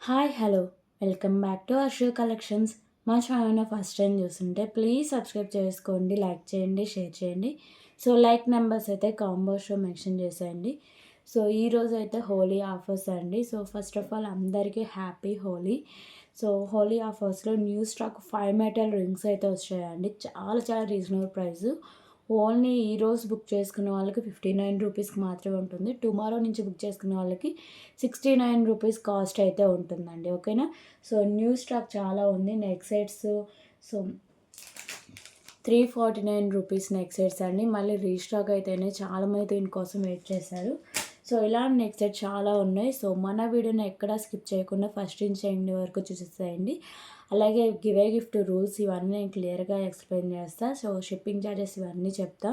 Hi hello welcome back to Arshu collections. మా ఛానల్ని first time చూస్తుంటే ప్లీజ్ సబ్స్క్రైబ్ చేసుకోండి, లైక్ చేయండి, షేర్ చేయండి. సో లైక్ నెంబర్స్ అయితే కాంబో షో మెన్షన్ చేసేయండి. సో ఈరోజు అయితే హోలీ ఆఫర్స్ అండి. సో ఫస్ట్ ఆఫ్ ఆల్ అందరికీ హ్యాపీ హోలీ. సో హోలీ ఆఫర్స్లో న్యూ స్టాక్ 5 మెటల్ రింగ్స్ అయితే వచ్చాయండి. చాలా చాలా రీజనబుల్ ప్రైస్. ఓన్లీ ఈరోజు బుక్ చేసుకున్న వాళ్ళకి 59 రూపీస్కి మాత్రమే ఉంటుంది. టుమారో నుంచి బుక్ చేసుకున్న వాళ్ళకి 69 రూపీస్ కాస్ట్ అయితే ఉంటుందండి. ఓకేనా. సో న్యూ స్టాక్ చాలా ఉంది. Neck sets so 349 rupees neck sets అండి. మళ్ళీ రీస్టాక్ అయితేనే చాలామంది దీనికోసం వెయిట్ చేశారు. సో ఇలాంటి నెక్ సెట్ చాలా ఉన్నాయి. సో మన వీడియోని ఎక్కడా స్కిప్ చేయకుండా ఫస్ట్ నుంచి ఎండ్ వరకు చూసేసేయండి. అలాగే గివే గిఫ్ట్ రూల్స్ ఇవన్నీ నేను క్లియర్గా ఎక్స్ప్లెయిన్ చేస్తాను. సో షిప్పింగ్ ఛార్జెస్ ఇవన్నీ చెప్తా.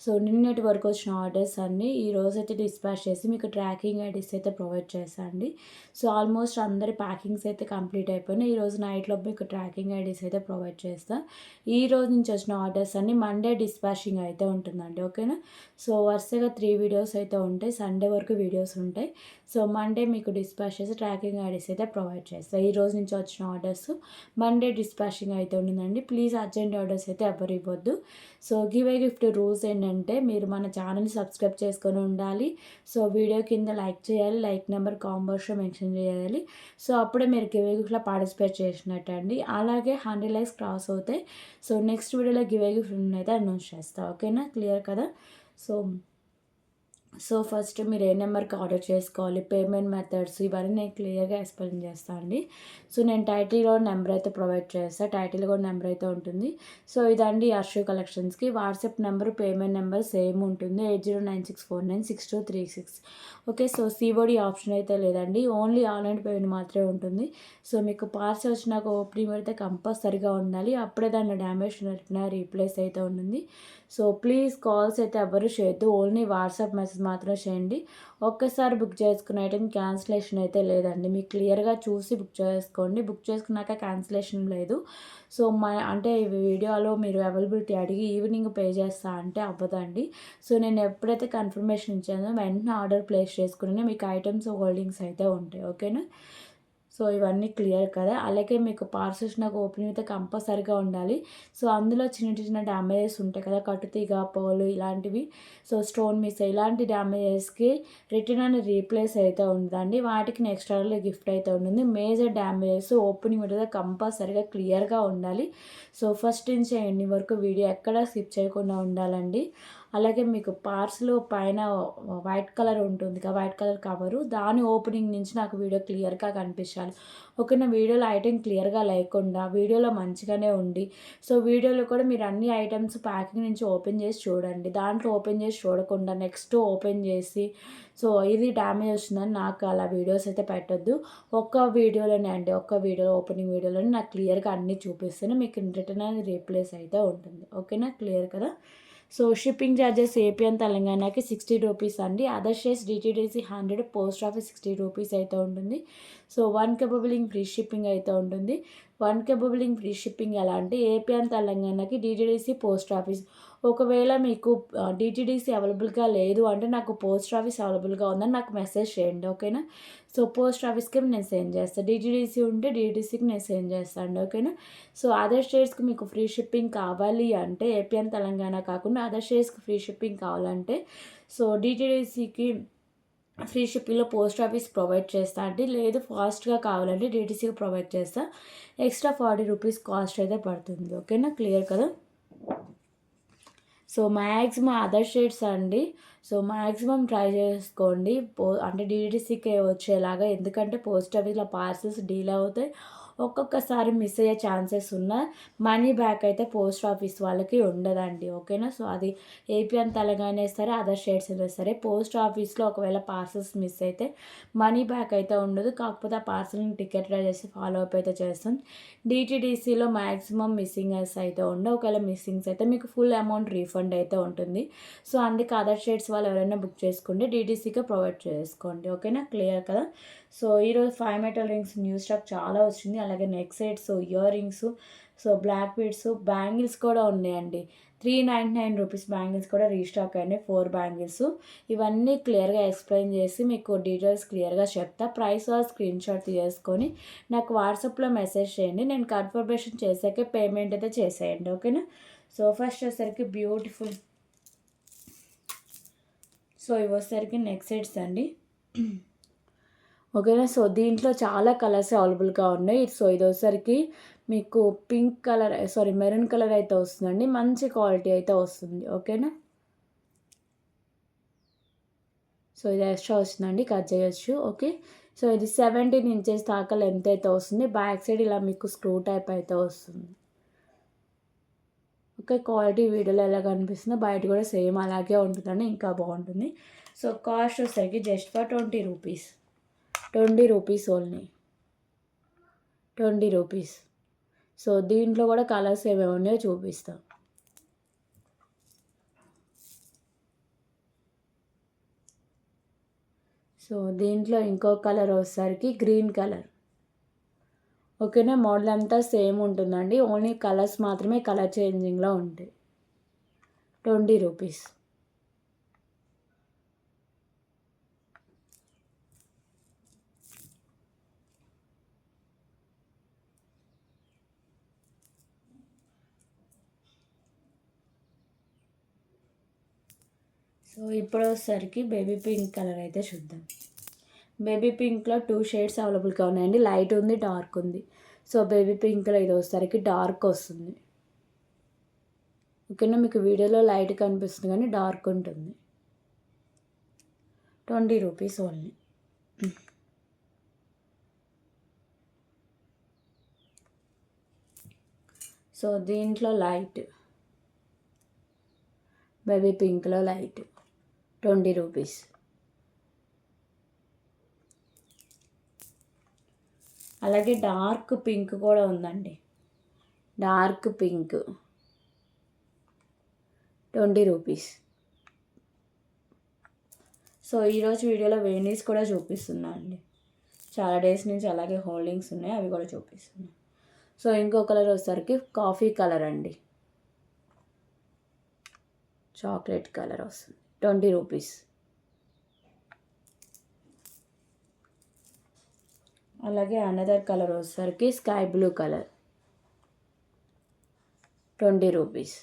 సో నిన్నటి వరకు వచ్చిన ఆర్డర్స్ అన్నీ ఈ రోజు అయితే డిస్పాచ్ చేసి మీకు ట్రాకింగ్ ఐడీస్ అయితే ప్రొవైడ్ చేస్తాను అండి. సో ఆల్మోస్ట్ అందరి ప్యాకింగ్స్ అయితే కంప్లీట్ అయిపోయినాయి. ఈరోజు నైట్లో మీకు ట్రాకింగ్ ఐడీస్ అయితే ప్రొవైడ్ చేస్తాను. ఈ రోజు నుంచి వచ్చిన ఆర్డర్స్ అన్నీ మండే డిస్పాచింగ్ అయితే ఉంటుందండి. ఓకేనా. సో వరుసగా 3 వీడియోస్ అయితే ఉంటాయి. సండే వరకు వీడియోస్ ఉంటాయి. సో మండే మీకు డిస్పాచ్ చేసి ట్రాకింగ్ ఐడీస్ అయితే ప్రొవైడ్ చేస్తాను. ఈ రోజు నుంచి వచ్చిన ఆర్డర్స్ మండే డిస్పాచింగ్ అయితే ఉంటుందండి. ప్లీజ్ అర్జెంట్ ఆర్డర్స్ అయితే ఎవరు ఇవ్వద్దు. So give a gift rules ఏంటంటే మీరు మన ఛానల్ని సబ్స్క్రైబ్ చేసుకొని ఉండాలి. సో వీడియో కింద లైక్ చేయాలి, లైక్ నెంబర్ కాంబోస్లో మెన్షన్ చేయాలి. సో అప్పుడే మీరు గివ్ ఏ గిఫ్ట్లో పార్టిసిపేట్ చేసినట్టు అండి. అలాగే 100 లైక్స్ క్రాస్ అవుతాయి. సో నెక్స్ట్ వీడియోలో గివ్ ఏ గిఫ్ట్ అయితే అనౌన్స్ చేస్తాను. ఓకేనా, క్లియర్ కదా. సో సో ఫస్ట్ మీరు ఏ నెంబర్కి ఆర్డర్ చేసుకోవాలి, పేమెంట్ మెథడ్స్ ఇవన్నీ నేను క్లియర్గా ఎక్స్ప్లెయిన్ చేస్తాను అండి. సో నేను టైటిల్లో నెంబర్ అయితే ప్రొవైడ్ చేస్తాను. టైటిల్ కూడా నెంబర్ అయితే ఉంటుంది. సో ఇదండి అర్షు కలెక్షన్స్కి WhatsApp number, payment number same ఉంటుంది. 8096496236. ఓకే. సో సిఓడి ఆప్షన్ అయితే లేదండి. ఓన్లీ ఆన్లైన్ పేమెంట్ మాత్రమే ఉంటుంది. సో మీకు పార్సల్ వచ్చినాక ఓపెనింగ్ అయితే కంపల్సరీగా ఉండాలి. అప్పుడే దాన్ని డ్యామేజ్ రీప్లేస్ అయితే ఉంటుంది. సో ప్లీజ్ కాల్స్ అయితే ఎవరు చేయొద్దు. ఓన్లీ వాట్సాప్ మెసేజ్ మాత్రమే చేయండి. ఒక్కసారి బుక్ చేసుకున్న ఐటెం క్యాన్సిలేషన్ అయితే లేదండి. మీకు క్లియర్గా చూసి బుక్ చేసుకోండి. బుక్ చేసుకున్నాక క్యాన్సిలేషన్ లేదు. సో అంటే వీడియోలో మీరు అవైలబిలిటీ అడిగి ఈవినింగ్ పే చేస్తా అంటే అవ్వదండి. సో నేను ఎప్పుడైతే కన్ఫర్మేషన్ ఇచ్చానో వెంటనే ఆర్డర్ ప్లేస్ చేసుకుని మీకు ఐటమ్స్ హోల్డింగ్స్ అయితే ఉంటాయి. ఓకేనా. సో ఇవన్నీ క్లియర్ కదా. అలాగే మీకు పార్సల్స్ నాకు ఓపెనింగ్ అయితే కంపల్సరీగా ఉండాలి. సో అందులో చిన్న చిన్న డ్యామేజెస్ ఉంటాయి కదా, కట్టుతీగ పోలు ఇలాంటివి. సో స్టోన్ మిస్ ఇలాంటి డ్యామేజెస్కి రిటర్న్ అని రీప్లేస్ అయితే ఉంటుందండి. వాటికి నెక్స్ట్ ఆర్డర్లో గిఫ్ట్ అయితే ఉంటుంది. మేజర్ డ్యామేజెస్ ఓపెనింగ్ అయితే కంపల్సరీగా క్లియర్గా ఉండాలి. సో ఫస్ట్ నుంచి ఎండింగ్ వరకు వీడియో ఎక్కడా స్కిప్ చేయకుండా ఉండాలండి. అలాగే మీకు పార్సల్ పైన వైట్ కలర్ ఉంటుంది కదా, వైట్ కలర్ కవరు, దాని ఓపెనింగ్ నుంచి నాకు వీడియో క్లియర్గా కనిపించాలి. ఓకేనా. వీడియోలో ఐటెం క్లియర్గా లేకుండా వీడియోలో మంచిగానే ఉండి సో వీడియోలో కూడా మీరు అన్ని ఐటమ్స్ ప్యాకింగ్ నుంచి ఓపెన్ చేసి చూడండి. దాంట్లో ఓపెన్ చేసి చూడకుండా నెక్స్ట్ ఓపెన్ చేసి సో ఇది డ్యామేజ్ వస్తుందని నాకు అలా వీడియోస్ అయితే పెట్టొద్దు. ఒక్క వీడియోలోనే అండి, ఒక్క వీడియో ఓపెనింగ్ వీడియోలోనే నాకు క్లియర్గా అన్నీ చూపిస్తేనే మీకు రిటర్న్ అనేది రీప్లేస్ అయితే ఉంటుంది. ఓకేనా, క్లియర్ కదా. So shipping charges AP and తెలంగాణకి 60 రూపీస్ అండి. Other states DTDC 100, post office 60 rupees అయితే ఉంటుంది. సో 1 కేబులింగ్ ఫ్రీ షిప్పింగ్ అయితే ఉంటుంది. 1 కేబులింగ్ ఫ్రీ షిప్పింగ్ ఎలా అంటే ఏపీ అండ్ తెలంగాణకి డిటీడీసీ, పోస్ట్ ఆఫీస్. ఒకవేళ మీకు డిటీడీసీ అవైలబుల్గా లేదు అంటే నాకు పోస్ట్ ఆఫీస్ అవైలబుల్గా ఉందని నాకు మెసేజ్ చేయండి. ఓకేనా. సో పోస్ట్ ఆఫీస్కి నేను సెండ్ చేస్తాను. డిటీడీసీ ఉంటే డిటీడీసీకి నేను సెండ్ చేస్తాను. ఓకేనా. సో అదర్ స్టేట్స్కి మీకు ఫ్రీ షిప్పింగ్ కావాలి అంటే ఏపీ అండ్ తెలంగాణ కాకుండా అదర్ స్టేట్స్కి ఫ్రీ షిప్పింగ్ కావాలంటే సో డిటీడీసీకి ఫ్రీ షిప్పింగ్లో పోస్ట్ ఆఫీస్ ప్రొవైడ్ చేస్తా అండి. లేదు ఫాస్ట్గా కావాలంటే డిటీసీకి ప్రొవైడ్ చేస్తా. ఎక్స్ట్రా 40 రూపీస్ కాస్ట్ అయితే పడుతుంది. ఓకేనా, క్లియర్ కదా. సో మ్యాక్సిమం అదర్ స్టేట్స్ అండి. సో మ్యాక్సిమం ట్రై చేసుకోండి అంటే డిటీసీకే వచ్చేలాగా. ఎందుకంటే పోస్ట్ ఆఫీస్లో పార్సల్స్ డీల్ అవుతాయి. ఒక్కొక్కసారి మిస్ అయ్యే ఛాన్సెస్ ఉన్న మనీ బ్యాక్ అయితే పోస్ట్ ఆఫీస్ వాళ్ళకి ఉండదండి. ఓకేనా. సో అది ఏపీ అండ్ తెలంగాణ సరే అదర్ స్టేట్స్ అయినా సరే పోస్ట్ ఆఫీస్లో ఒకవేళ పార్సల్స్ మిస్ అయితే మనీ బ్యాక్ అయితే ఉండదు. కాకపోతే ఆ పార్సల్ని టికెట్ రైడ్ చేసి ఫాలో అప్ అయితే చేస్తాం. డిటీడీసీలో మ్యాక్సిమం మిస్సింగ్స్ అయితే ఉండవు. ఒకవేళ మిస్సింగ్స్ అయితే మీకు ఫుల్ అమౌంట్ రీఫండ్ అయితే ఉంటుంది. సో అందుకే అదర్ స్టేట్స్ వాళ్ళు ఎవరైనా బుక్ చేసుకుంటే డిటీసీకే ప్రొవైడ్ చేసుకోండి. ఓకేనా, క్లియర్ కదా. సో ఈరోజు 5 మెటల్ రింగ్స్ న్యూ స్టాక్ చాలా వచ్చింది. అలాగే neck sets, earrings, so black beads, bangles కూడా ఉన్నాయండి. రూపీస్ బ్యాంగిల్స్ కూడా రీస్టాక్ అయినాయి, 4 బ్యాంగిల్స్. ఇవన్నీ క్లియర్గా ఎక్స్ప్లెయిన్ చేసి మీకు డీటెయిల్స్ క్లియర్గా చెప్తా. ప్రైస్ స్క్రీన్ షాట్ తీసుకొని నాకు వాట్సాప్లో మెసేజ్ చేయండి. నేను కన్ఫర్మేషన్ చేసాకే పేమెంట్ అయితే చేసేయండి, ఓకేనా. సో ఫస్ట్ వచ్చేసరికి బ్యూటిఫుల్, సో ఇవి వచ్చేసరికి నెక్ సెట్స్ అండి, ఓకేనా. సో దీంట్లో చాలా కలర్స్ అవైలబుల్గా ఉన్నాయి. సో ఇది వచ్చేసరికి మీకు పింక్ కలర్, మెరూన్ కలర్ అయితే వస్తుందండి. మంచి క్వాలిటీ అయితే వస్తుంది, ఓకేనా. సో ఇది ఎక్స్ట్రా వస్తుందండి, కట్ చేయొచ్చు, ఓకే. సో ఇది 17 ఇంచెస్ దాకా లెంత్ అయితే వస్తుంది. బ్యాక్ సైడ్ ఇలా మీకు స్క్రూ టైప్ అయితే వస్తుంది, ఓకే. క్వాలిటీ వీడియోలో ఎలా కనిపిస్తుందో బయట కూడా సేమ్ అలాగే ఉంటుందండి, ఇంకా బాగుంటుంది. సో కాస్ట్ వచ్చేసరికి just for 20 rupees, 20 rupees only, 20 rupees. So దీంట్లో కూడా కలర్స్ ఏమేమి ఉన్నాయో చూపిస్తాం. సో దీంట్లో ఇంకో కలర్ వచ్చేసరికి గ్రీన్ కలర్, ఓకేనా. మోడల్ అంతా సేమ్ ఉంటుందండి, ఓన్లీ కలర్స్ మాత్రమే కలర్ చేంజింగ్లో ఉంటాయి. 20 రూపీస్. సో ఇప్పుడు వచ్చేసరికి బేబీ పింక్ కలర్ అయితే చూద్దాం. బేబీ పింక్లో 2 షేడ్స్ అవైలబుల్గా ఉన్నాయండి, లైట్ ఉంది, డార్క్ ఉంది. సో బేబీ పింక్లో ఇది వచ్చేసరికి డార్క్ వస్తుంది, ఓకేనా. మీకు వీడియోలో లైట్ కనిపిస్తుంది కానీ డార్క్ ఉంటుంది. 20 రూపీస్ ఓన్లీ. సో దీంట్లో లైట్, బేబీ పింక్లో లైట్, 20 రూపీస్. అలాగే డార్క్ పింక్ కూడా ఉందండి, డార్క్ పింక్, 20 రూపీస్. సో ఈరోజు వీడియోలో వేణీస్ కూడా చూపిస్తున్నా అండి, చాలా డేస్ నుంచి అలాగే హోల్డింగ్స్ ఉన్నాయి, అవి కూడా చూపిస్తున్నాను. సో ఇంకో కలర్ వచ్చేసరికి కాఫీ కలర్ అండి, చాక్లెట్ కలర్ వస్తుంది, 20 రూపీస్. అలాగే అనదర్ కలర్ వచ్చేసరికి sky blue colour, 20 rupees.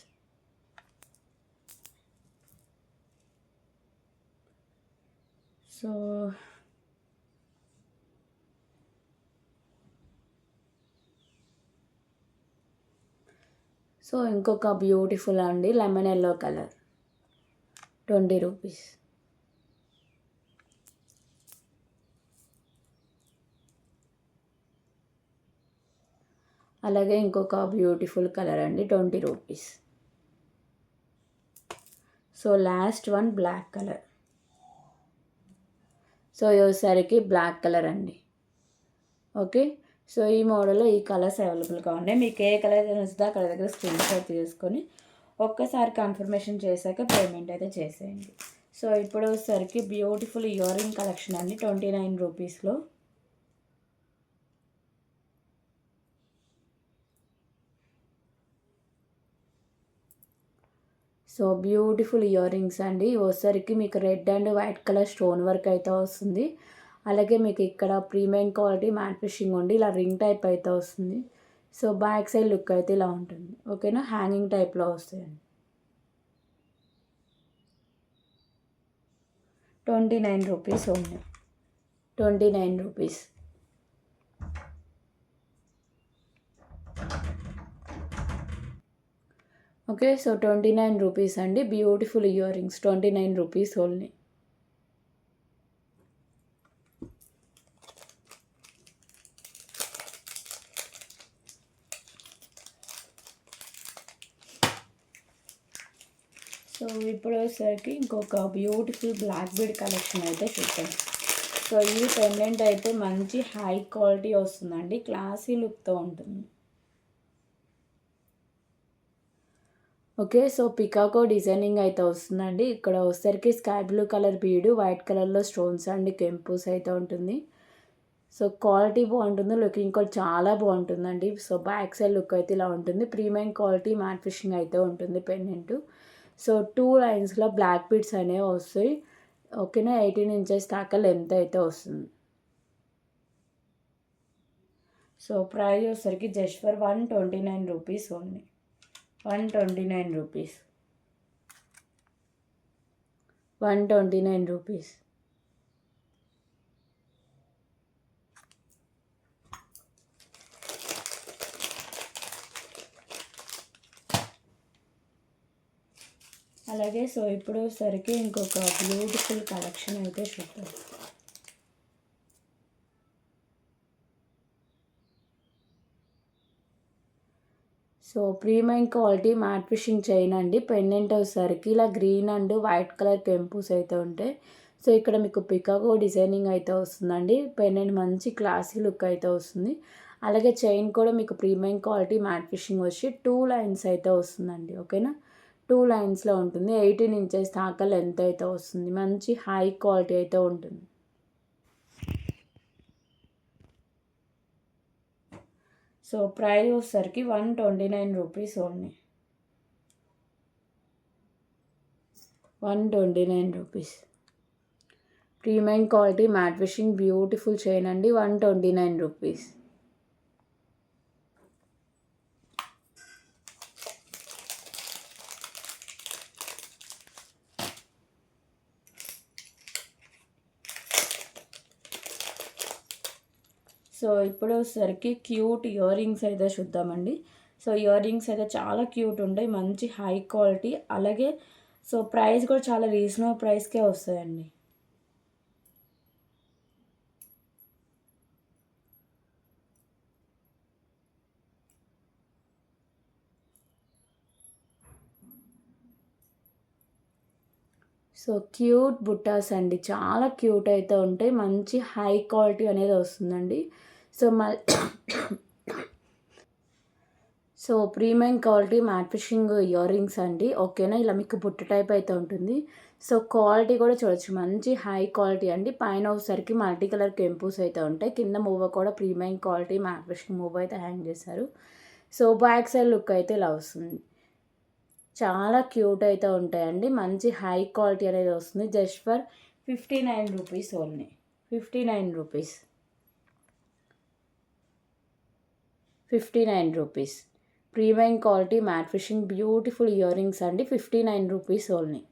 So ఇంకొక బ్యూటిఫుల్ అండి లెమన్ ఎల్లో కలర్, 20 రూపీస్. అలాగే ఇంకొక బ్యూటిఫుల్ కలర్ అండి, 20 rupees. So last one black colour. So వచ్చేసరికి బ్లాక్ కలర్ అండి, ఓకే. సో ఈ మోడల్లో ఈ కలర్స్ అవైలబుల్గా ఉన్నాయి. మీకు ఏ కలర్ నచ్చుతుందో అక్కడ దగ్గర స్క్రీన్ షాట్ తీసుకొని ఒక్కసారి కన్ఫర్మేషన్ చేశాక పేమెంట్ అయితే చేసేయండి. సో ఇప్పుడు వచ్చేసరికి బ్యూటిఫుల్ ఇయర్ రింగ్ కలెక్షన్ అండి, 29 రూపీస్లో. సో బ్యూటిఫుల్ ఇయర్ రింగ్స్ అండి, వచ్చేసరికి మీకు red and white colour stone work అయితే వస్తుంది. అలాగే మీకు ఇక్కడ ప్రీమియం క్వాలిటీ మ్యాట్ ఫిషింగ్ ఉండి ఇలా రింగ్ టైప్ అయితే వస్తుంది. సో బ్యాక్ సైడ్ లుక్ అయితే ఇలా ఉంటుంది, ఓకేనా. హ్యాంగింగ్ టైప్లో వస్తాయండి, 29 rupees only, 29 rupees. Okay. So 29 rupees అండి, beautiful year rings, 29 rupees only. So ఇప్పుడు వచ్చేసరికి ఇంకొక బ్యూటిఫుల్ బ్లాక్ బీడ్ కలెక్షన్ అయితే చూద్దాం. సో ఈ పెండెంట్ అయితే మంచి హై క్వాలిటీ వస్తుందండి, క్లాసీ లుక్తో ఉంటుంది, ఓకే. సో పికాకో డిజైనింగ్ అయితే వస్తుందండి. ఇక్కడ వచ్చేసరికి స్కై బ్లూ కలర్ బీడు, వైట్ కలర్లో స్టోన్స్ అండ్ కెంపుస్ అయితే ఉంటుంది. సో క్వాలిటీ బాగుంటుంది, లుకింగ్ కూడా చాలా బాగుంటుందండి. సో బ్యాక్ సైడ్ లుక్ అయితే ఇలా ఉంటుంది. ప్రీమియం క్వాలిటీ మ్యాట్ ఫినిషింగ్ అయితే ఉంటుంది పెండెంట్. సో 2 లైన్స్లో బ్లాక్ బీడ్స్ అనేవి వస్తాయి. ఓకేనా, 18 ఇంచెస్ దాకా లెంత్ అయితే వస్తుంది. సో ప్రైస్ వచ్చేసరికి just for 129 rupees only. 129 rupees, 129 rupees. అలాగే సో ఇప్పుడు సరికి ఇంకొక బ్యూటిఫుల్ కలెక్షన్ అయితే చూద్దాం. So premium quality mat fishing chain అండి. పెండెంట్ వచ్చేసరికి ఇలా గ్రీన్ అండ్ వైట్ కలర్ కెంపుస్ అయితే ఉంటాయి. సో ఇక్కడ మీకు పికాగో డిజైనింగ్ అయితే వస్తుందండి. పెండెంట్ మంచి క్లాసీ లుక్ అయితే వస్తుంది. అలాగే చైన్ కూడా మీకు ప్రీమియం క్వాలిటీ మ్యాట్ ఫిషింగ్ వచ్చి 2 లైన్స్ అయితే వస్తుందండి. ఓకేనా, 2 లైన్స్లో ఉంటుంది. 18 ఇంచెస్ దాకా లెంత్ అయితే వస్తుంది. మంచి హై క్వాలిటీ అయితే ఉంటుంది. సో ప్రైస్ వచ్చేసరికి 129 rupees only. 129 rupees. Premium quality mat finishing beautiful chain అండి. 129 రూపీస్. సో ఇప్పుడు వచ్చేసరికి క్యూట్ ఇయర్ రింగ్స్ అయితే చూద్దామండి. సో ఇయర్ రింగ్స్ అయితే చాలా క్యూట్ ఉంటాయి, మంచి హై క్వాలిటీ. అలాగే సో ప్రైస్ కూడా చాలా రీజనబుల్ ప్రైస్కే వస్తాయండి. సో క్యూట్ బుట్టాస్ అండి, చాలా క్యూట్ అయితే ఉంటాయి. మంచి హై క్వాలిటీ అనేది వస్తుందండి. So so premium quality mat fishing ear rings అండి. ఓకేనా, ఇలా మీకు బుట్ట టైప్ అయితే ఉంటుంది. సో క్వాలిటీ కూడా చూడొచ్చు, మంచి హై క్వాలిటీ అండి. పైన వచ్చేసరికి మల్టీ కలర్ కెంపుస్ అయితే ఉంటాయి. కింద మూవ కూడా premium quality mat fishing move అయితే హ్యాంగ్ చేశారు. సో బ్యాక్ సైడ్ లుక్ అయితే ఇలా వస్తుంది. చాలా క్యూట్ అయితే ఉంటాయండి. మంచి హై క్వాలిటీ అనేది వస్తుంది. Just for 59 rupees only. 59 rupees. 59 rupees. Premium quality mat finishing beautiful ear rings అండి. 59 రూపీస్ ఓన్లీ.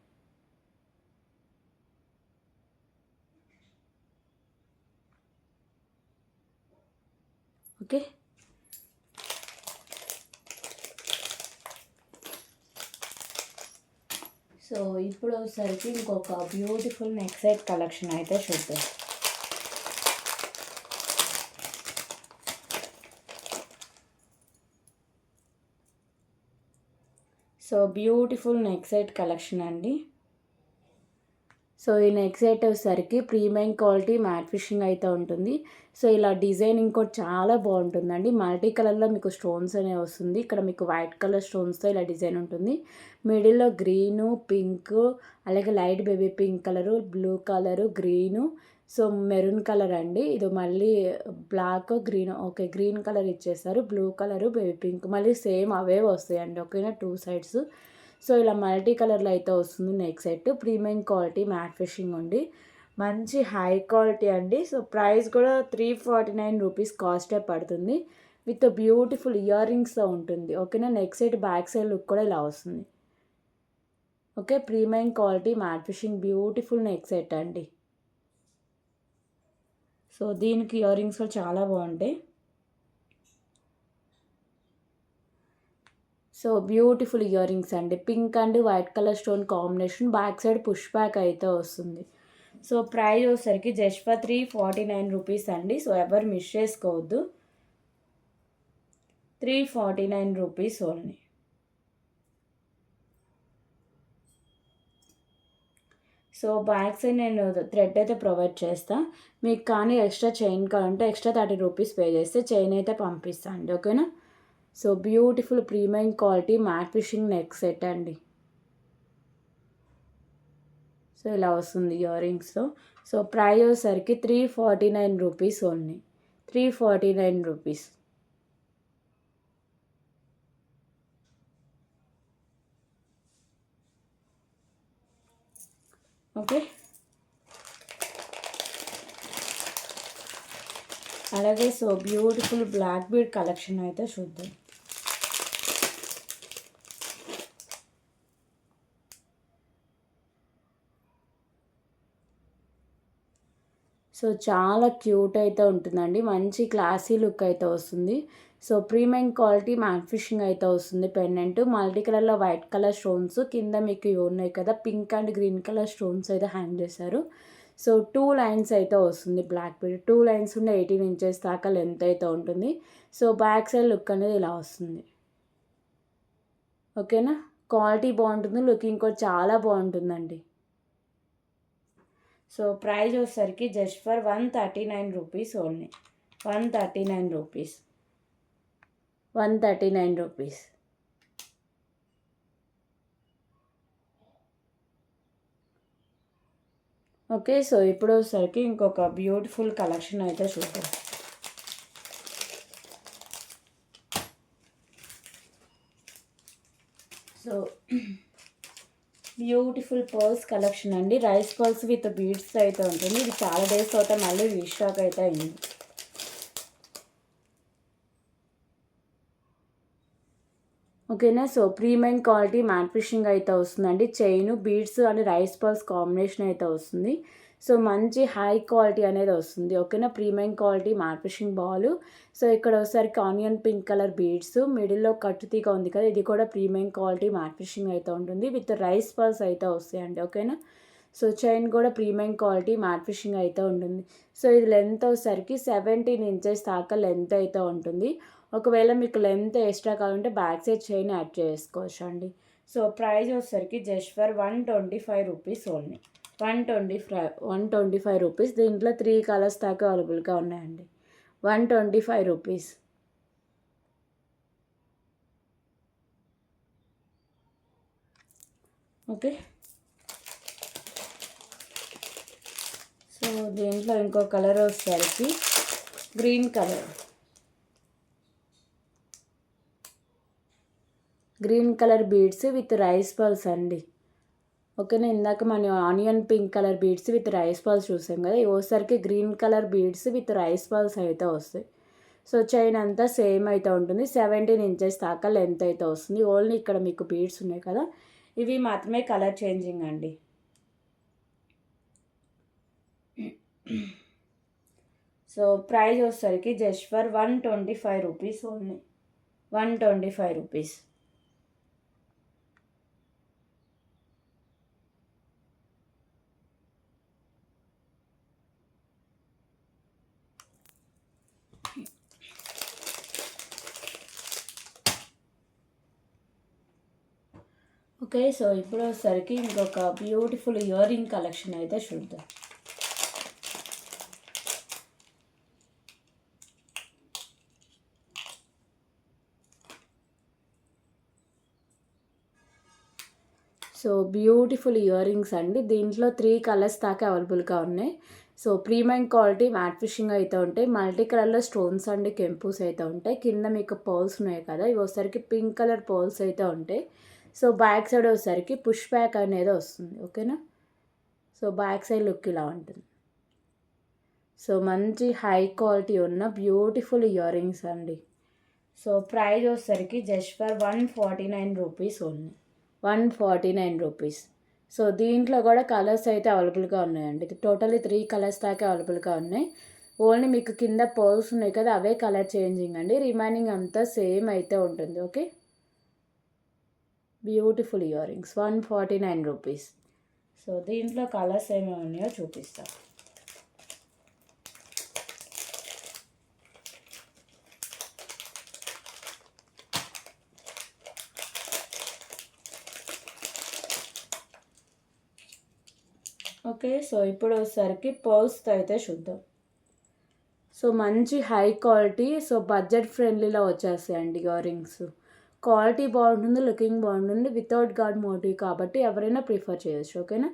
ఓకే, సో ఇప్పుడు వచ్చేసరికి ఇంకొక బ్యూటిఫుల్ నెక్ సెట్ కలెక్షన్ అయితే చూద్దాం. So beautiful neck set collection అండి. సో ఈ నెక్ సెట్ వచ్చేసరికి ప్రీమియం క్వాలిటీ మ్యాట్ ఫిషింగ్ అయితే ఉంటుంది. సో ఇలా డిజైనింగ్ కూడా చాలా బాగుంటుందండి. మల్టీ కలర్లో మీకు స్టోన్స్ అనేవి వస్తుంది. ఇక్కడ మీకు వైట్ కలర్ స్టోన్స్తో ఇలా డిజైన్ ఉంటుంది. మిడిల్లో గ్రీను, పింక్, అలాగే light baby pink colour, blue colour, green, so maroon colour అండి. ఇది మళ్ళీ black, green, okay green colour ఇచ్చేసారు. బ్లూ కలరు, బేబీ పింక్ మళ్ళీ సేమ్ అవే వస్తాయండి. ఓకేనా, 2 సైడ్స్. సో ఇలా మల్టీ కలర్లో అయితే వస్తుంది neck set. Premium quality mat finishing ఉంది, మంచి హై క్వాలిటీ అండి. సో ప్రైస్ కూడా 349 రూపీస్ కాస్టే పడుతుంది. విత్ బ్యూటిఫుల్ ఇయర్ రింగ్స్తో ఉంటుంది. ఓకేనా, neck set back side look కూడా ఇలా వస్తుంది. Okay, premium quality mat finishing beautiful neck set అండి. సో దీనికి ఇయర్ రింగ్స్ కూడా చాలా బాగుంటాయి. సో బ్యూటిఫుల్ ఇయర్ రింగ్స్ అండి. Pink and white colour stone combination. Back side push back అయితే వస్తుంది. సో ప్రైస్ వచ్చేసరికి జస్ట్ ఫర్ 349 రూపీస్ అండి. సో ఎవరు మిస్ చేసుకోవద్దు. 349 rupees only. So back side నేను థ్రెడ్ అయితే ప్రొవైడ్ చేస్తాను మీకు. కానీ ఎక్స్ట్రా చైన్ కావాలంటే ఎక్స్ట్రా 30 రూపీస్ పే చేస్తే చైన్ అయితే పంపిస్తాను అండి. ఓకేనా, so beautiful premium quality mat finishing neck set అండి. సో ఇలా వస్తుంది ఇయర్ రింగ్స్తో. సో ప్రైస్ వచ్చేసరికి 349 రూపీస్ ఓన్లీ. 349 రూపీస్. ఓకే, అలాగే so beautiful black bead collection అయితే చూద్దాం. సో చాలా క్యూట్ అయితే ఉంటుందండి, మంచి క్లాసీ లుక్ అయితే వస్తుంది. So premium quality mat finishing అయితే వస్తుంది. పెండెంట్ మల్టీ కలర్లో వైట్ కలర్ స్టోన్స్, కింద మీకు ఇవి ఉన్నాయి కదా pink and green colour stones అయితే హ్యాంగ్ చేశారు. సో 2 లైన్స్ అయితే వస్తుంది బ్లాక్ బీడ్. 2 లైన్స్ ఉండే 18 ఇంచెస్ దాకా లెంత్ అయితే ఉంటుంది. సో బ్యాక్ సైడ్ లుక్ అనేది ఇలా వస్తుంది. ఓకేనా, క్వాలిటీ బాగుంటుంది, లుకింగ్ కూడా చాలా బాగుంటుందండి. సో ప్రైస్ వచ్చేసరికి just for 139 rupees only. 139 rupees. 139 rupees. Okay, so ఇప్పుడు వచ్చేసరికి ఇంకొక బ్యూటిఫుల్ కలెక్షన్ అయితే చూద్దాం. సో బ్యూటిఫుల్ పర్ల్స్ కలెక్షన్ అండి, రైస్ పర్ల్స్ విత్ బీడ్స్ అయితే ఉంటుంది. ఇది చాలా డేస్ తర్వాత మళ్ళీ రీస్టాక్ అయితే అయింది. ఓకేనా, so premium quality mat finishing అయితే వస్తుందండి. Chain beads and rice pearls combination అయితే వస్తుంది. సో మంచి హై క్వాలిటీ అనేది వస్తుంది. ఓకేనా, premium quality mat fishing ball. So ఇక్కడ ఒకసారికి ఆనియన్ పింక్ కలర్ బీడ్స్, మిడిల్లో కట్టు తీగ ఉంది కదా, ఇది కూడా ప్రీమియం క్వాలిటీ మ్యాట్ ఫిషింగ్ అయితే ఉంటుంది. విత్ రైస్ పర్ల్స్ అయితే వస్తాయండి. ఓకేనా, సో చైన్ కూడా ప్రీమియం క్వాలిటీ మ్యాట్ ఫిషింగ్ అయితే ఉంటుంది. సో ఇది లెంత్ వచ్చేసరికి 17 ఇంచెస్ దాకా లెంత్ అయితే ఉంటుంది. ఒకవేళ మీకు లెంత్ ఎక్స్ట్రా కావాలంటే బ్యాక్ సైడ్ చైన్ యాడ్ చేసుకోవచ్చు అండి. సో ప్రైస్ వచ్చేసరికి just for 125 rupees only. 125 rupees. దీంట్లో 3 కలర్స్ దాకా అవైలబుల్గా ఉన్నాయండి. 125 రూపీస్. ఓకే, సో దీంట్లో ఇంకో కలర్ వచ్చేసరికి green colour. Green colour beads with rice pearls అండి. ఓకేనా, ఇందాక మనం onion pink colour beads with rice pearls చూసాం కదా, ఇవోసరికి green colour beads with rice pearls అయితే వస్తాయి. సో చైన్ అంతా సేమ్ అయితే ఉంటుంది. 17 ఇంచెస్ దాకా లెంత్ అయితే వస్తుంది. ఓన్లీ ఇక్కడ మీకు బీడ్స్ ఉన్నాయి కదా, ఇవి మాత్రమే కలర్ చేంజింగ్ అండి. సో ప్రైస్ వచ్చేసరికి just for 125 rupees only. 125 rupees. Okay, so ఇప్పుడు వచ్చేసరికి ఇంకొక బ్యూటిఫుల్ ఇయర్ రింగ్ కలెక్షన్ అయితే చూద్దాం. సో బ్యూటిఫుల్ ఇయర్ రింగ్స్ అండి, దీంట్లో 3 కలర్స్ దాకా అవైలబుల్గా ఉన్నాయి. So premium quality mat finishing అయితే ఉంటాయి. మల్టీ కలర్లో స్టోన్స్ అండ్ కెంపూస్ అయితే ఉంటాయి. కింద మీకు పర్ల్స్ ఉన్నాయి కదా, ఇవి వచ్చేసరికి పింక్ కలర్ పర్ల్స్ అయితే ఉంటాయి. సో బ్యాక్ సైడ్ వచ్చేసరికి పుష్ బ్యాక్ అనేది వస్తుంది. ఓకేనా, సో బ్యాక్ సైడ్ లుక్ ఇలా ఉంటుంది. సో మంచి హై క్వాలిటీ ఉన్న బ్యూటిఫుల్ ఇయర్ రింగ్స్ అండి. సో ప్రైస్ వచ్చేసరికి just for 149 rupees only. 149 rupees. So దీంట్లో కూడా కలర్స్ అయితే అవైలబుల్గా ఉన్నాయండి. టోటల్లీ 3 కలర్స్ దాకా అవైలబుల్గా ఉన్నాయి. ఓన్లీ మీకు కింద పర్ల్స్ ఉన్నాయి కదా, అవే కలర్ చేంజింగ్ అండి, రిమైనింగ్ అంతా సేమ్ అయితే ఉంటుంది. Okay, beautiful ear rings 149 rupees. So దీంట్లో కలర్స్ ఏమేమి ఉన్నాయో చూపిస్తాను. ఓకే, సో ఇప్పుడు వచ్చేసరికి పర్ల్స్తో అయితే చూద్దాం. సో మంచి హై క్వాలిటీ, సో బడ్జెట్ ఫ్రెండ్లీలో వచ్చేస్తాయండి ఇయర్ రింగ్స్. క్వాలిటీ బాగుంటుంది, లుకింగ్ బాగుంటుంది, వితౌట్ గాడ్ మోటివ్ కాబట్టి ఎవరైనా ప్రిఫర్ చేయొచ్చు. ఓకేనా,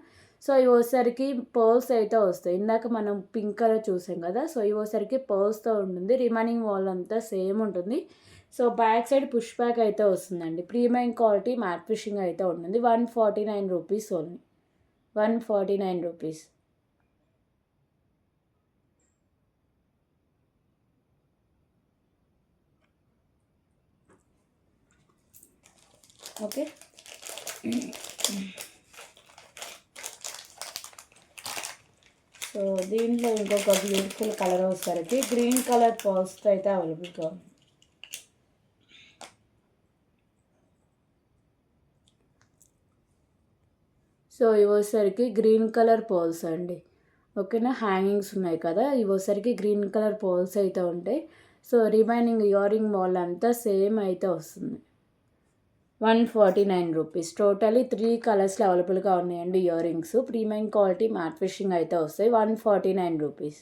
సో ఇవి వచ్చేసరికి పర్ల్స్ అయితే వస్తాయి. ఇందాక మనం పింక్ కలర్ చూసాం కదా, సో ఇవి వచ్చేసరికి పర్ల్స్తో ఉంటుంది. రిమైనింగ్ వాల్ అంతా సేమ్ ఉంటుంది. So back side push back అయితే వస్తుందండి. ప్రీమియం క్వాలిటీ మ్యాట్ ఫిషింగ్ అయితే ఉంటుంది. 149 rupees only, 149 rupees. Okay, so దీంట్లో ఇంకొక బ్యూటిఫుల్ కలర్ వచ్చేసరికి గ్రీన్ కలర్ పర్ల్స్తో అయితే అవైలబుల్గా ఉంది. సో ఇవి వచ్చేసరికి గ్రీన్ కలర్ పర్ల్స్ అండి. ఓకేనా, హ్యాంగింగ్స్ ఉన్నాయి కదా, ఇవి వచ్చేసరికి గ్రీన్ కలర్ పర్ల్స్ అయితే ఉంటాయి. So remaining ear ring mall అంతా సేమ్ అయితే వస్తుంది. 149 రూపీస్. టోటలీ 3 కలర్స్లో అవైలబుల్గా ఉన్నాయండి ear rings. Premium quality mat finishing అయితే వస్తాయి. 149 రూపీస్.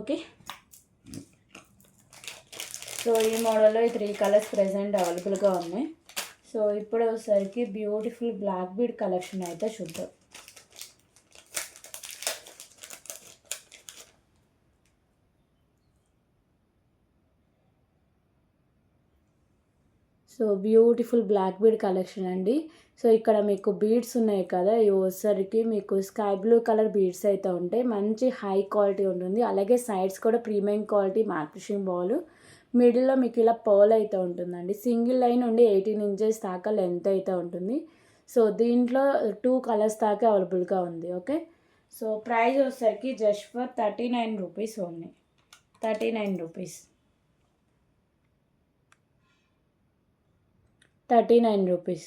ఓకే, సో ఈ మోడల్లో ఈ 3 కలర్స్ ప్రెజెంట్ అవైలబుల్గా ఉన్నాయి. సో ఇప్పుడు వచ్చేసరికి బ్యూటిఫుల్ బ్లాక్ బీడ్ కలెక్షన్ అయితే చూద్దాం. So beautiful black bead collection అండి. సో ఇక్కడ మీకు బీడ్స్ ఉన్నాయి కదా, ఇవి వచ్చేసరికి మీకు స్కై బ్లూ కలర్ బీడ్స్ అయితే ఉంటాయి. మంచి హై క్వాలిటీ ఉంటుంది. అలాగే సైడ్స్ కూడా premium quality mat fishing ball. మిడిల్లో మీకు ఇలా పర్ల్ అయితే ఉంటుందండి. సింగిల్ లైన్ ఉండి 18 ఇంచెస్ దాకా లెంత్ అయితే ఉంటుంది. సో దీంట్లో 2 కలర్స్ దాకా అవైలబుల్గా ఉంది. ఓకే, సో ప్రైస్ వచ్చేసరికి just for 39 rupees only, 39 rupees, 39 rupees.